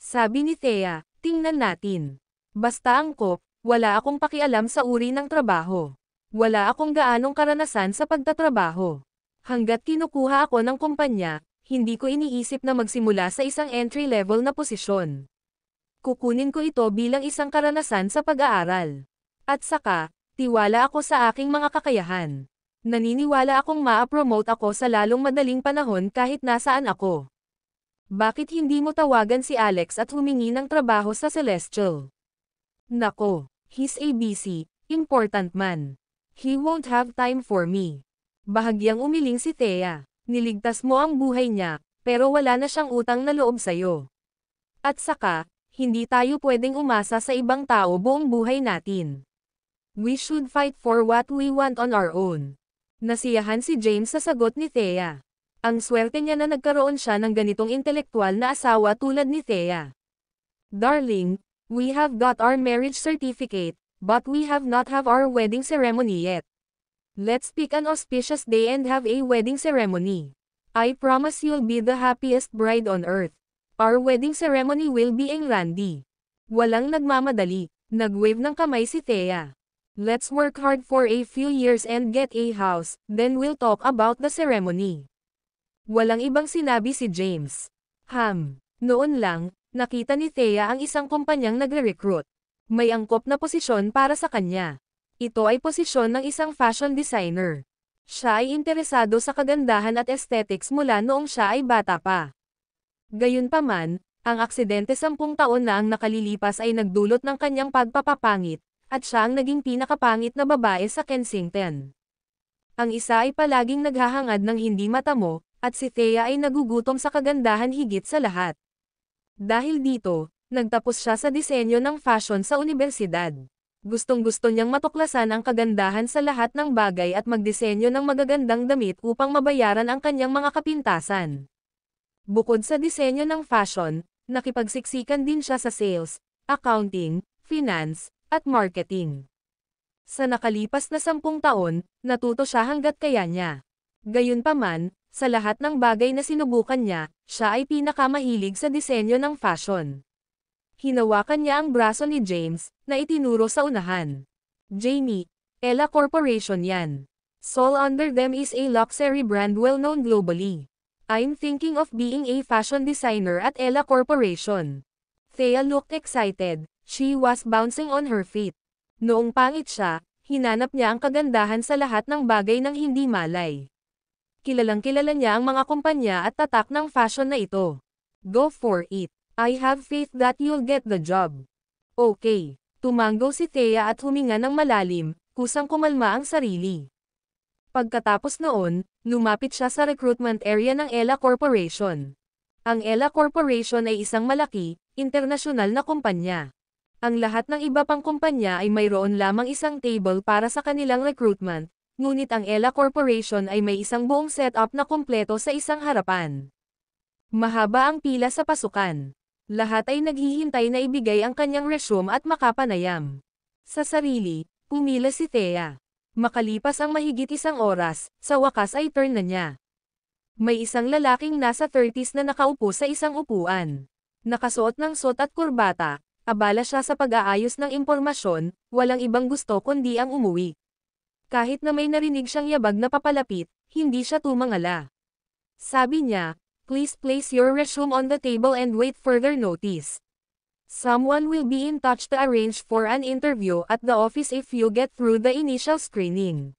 Sabi ni Thea, tingnan natin. Basta angkop, Wala akong pakialam sa uri ng trabaho. Wala akong gaanong karanasan sa pagtatrabaho. Hanggat kinukuha ako ng kumpanya, hindi ko iniisip na magsimula sa isang entry-level na posisyon. Kukunin ko ito bilang isang karanasan sa pag-aaral. At saka, tiwala ako sa aking mga kakayahan. Naniniwala akong ma-promote ako sa lalong madaling panahon kahit nasaan ako. Bakit hindi mo tawagan si Alex at humingi ng trabaho sa Celestial? Nako, he's a busy, important man. He won't have time for me. Bahagyang umiling si Thea. Niligtas mo ang buhay niya, pero wala na siyang utang na loob sa'yo. At saka, hindi tayo pwedeng umasa sa ibang tao buong buhay natin. We should fight for what we want on our own. Nasiyahan si James sa sagot ni Thea. Ang swerte niya na nagkaroon siya ng ganitong intelektual na asawa tulad ni Thea. Darling, we have got our marriage certificate, but we have not have our wedding ceremony yet. Let's pick an auspicious day and have a wedding ceremony. I promise you'll be the happiest bride on earth. Our wedding ceremony will be in Randy. Walang nagmamadali. Nag-wave ng kamay si Thea. Let's work hard for a few years and get a house, then we'll talk about the ceremony. Walang ibang sinabi si James. Noon lang, nakita ni Thea ang isang kumpanyang nagre-recruit. May angkop na posisyon para sa kanya. Ito ay posisyon ng isang fashion designer. Siya ay interesado sa kagandahan at aesthetics mula noong siya ay bata pa. Gayunpaman, ang aksidente 10 taon na ang nakalilipas ay nagdulot ng kanyang pagpapapangit, at siya ang naging pinakapangit na babae sa Kensington. Ang isa ay palaging naghahangad ng hindi matamo, at si Thea ay nagugutom sa kagandahan higit sa lahat. Dahil dito, nagtapos siya sa disenyo ng fashion sa universidad. Gustong-gusto niyang matuklasan ang kagandahan sa lahat ng bagay at magdisenyo ng magagandang damit upang mabayaran ang kanyang mga kapintasan. Bukod sa disenyo ng fashion, nakipagsiksikan din siya sa sales, accounting, finance, at marketing. Sa nakalipas na 10 taon, natuto siya hanggat kaya niya. Gayunpaman, sa lahat ng bagay na sinubukan niya, siya ay pinakamahilig sa disenyo ng fashion. Hinawakan niya ang braso ni James, na itinuro sa unahan. Jamie, Ella Corporation yan. Sold under them is a luxury brand well known globally. I'm thinking of being a fashion designer at Ella Corporation. Thea looked excited. She was bouncing on her feet. Noong pangit siya, hinanap niya ang kagandahan sa lahat ng bagay ng hindi malay. Kilalang-kilala niya ang mga kumpanya at tatak ng fashion na ito. Go for it. I have faith that you'll get the job. Okay. Tumango si Thea at huminga ng malalim, kusang kumalma ang sarili. Pagkatapos noon, lumapit siya sa recruitment area ng Ella Corporation. Ang Ella Corporation ay isang malaki, internasyonal na kumpanya. Ang lahat ng iba pang kumpanya ay mayroon lamang isang table para sa kanilang recruitment, ngunit ang Ella Corporation ay may isang buong setup na kumpleto sa isang harapan. Mahaba ang pila sa pasukan. Lahat ay naghihintay na ibigay ang kanyang resume at makapanayam. Sa sarili, pumila si Thea. Makalipas ang mahigit 1 oras, sa wakas ay turn na niya. May isang lalaking nasa 30s na nakaupo sa isang upuan. Nakasuot ng suot at kurbata, abala siya sa pag-aayos ng impormasyon, walang ibang gusto kundi ang umuwi. Kahit na may narinig siyang yabag na papalapit, hindi siya tumangala. Sabi niya, please place your resume on the table and wait further notice. Someone will be in touch to arrange for an interview at the office if you get through the initial screening.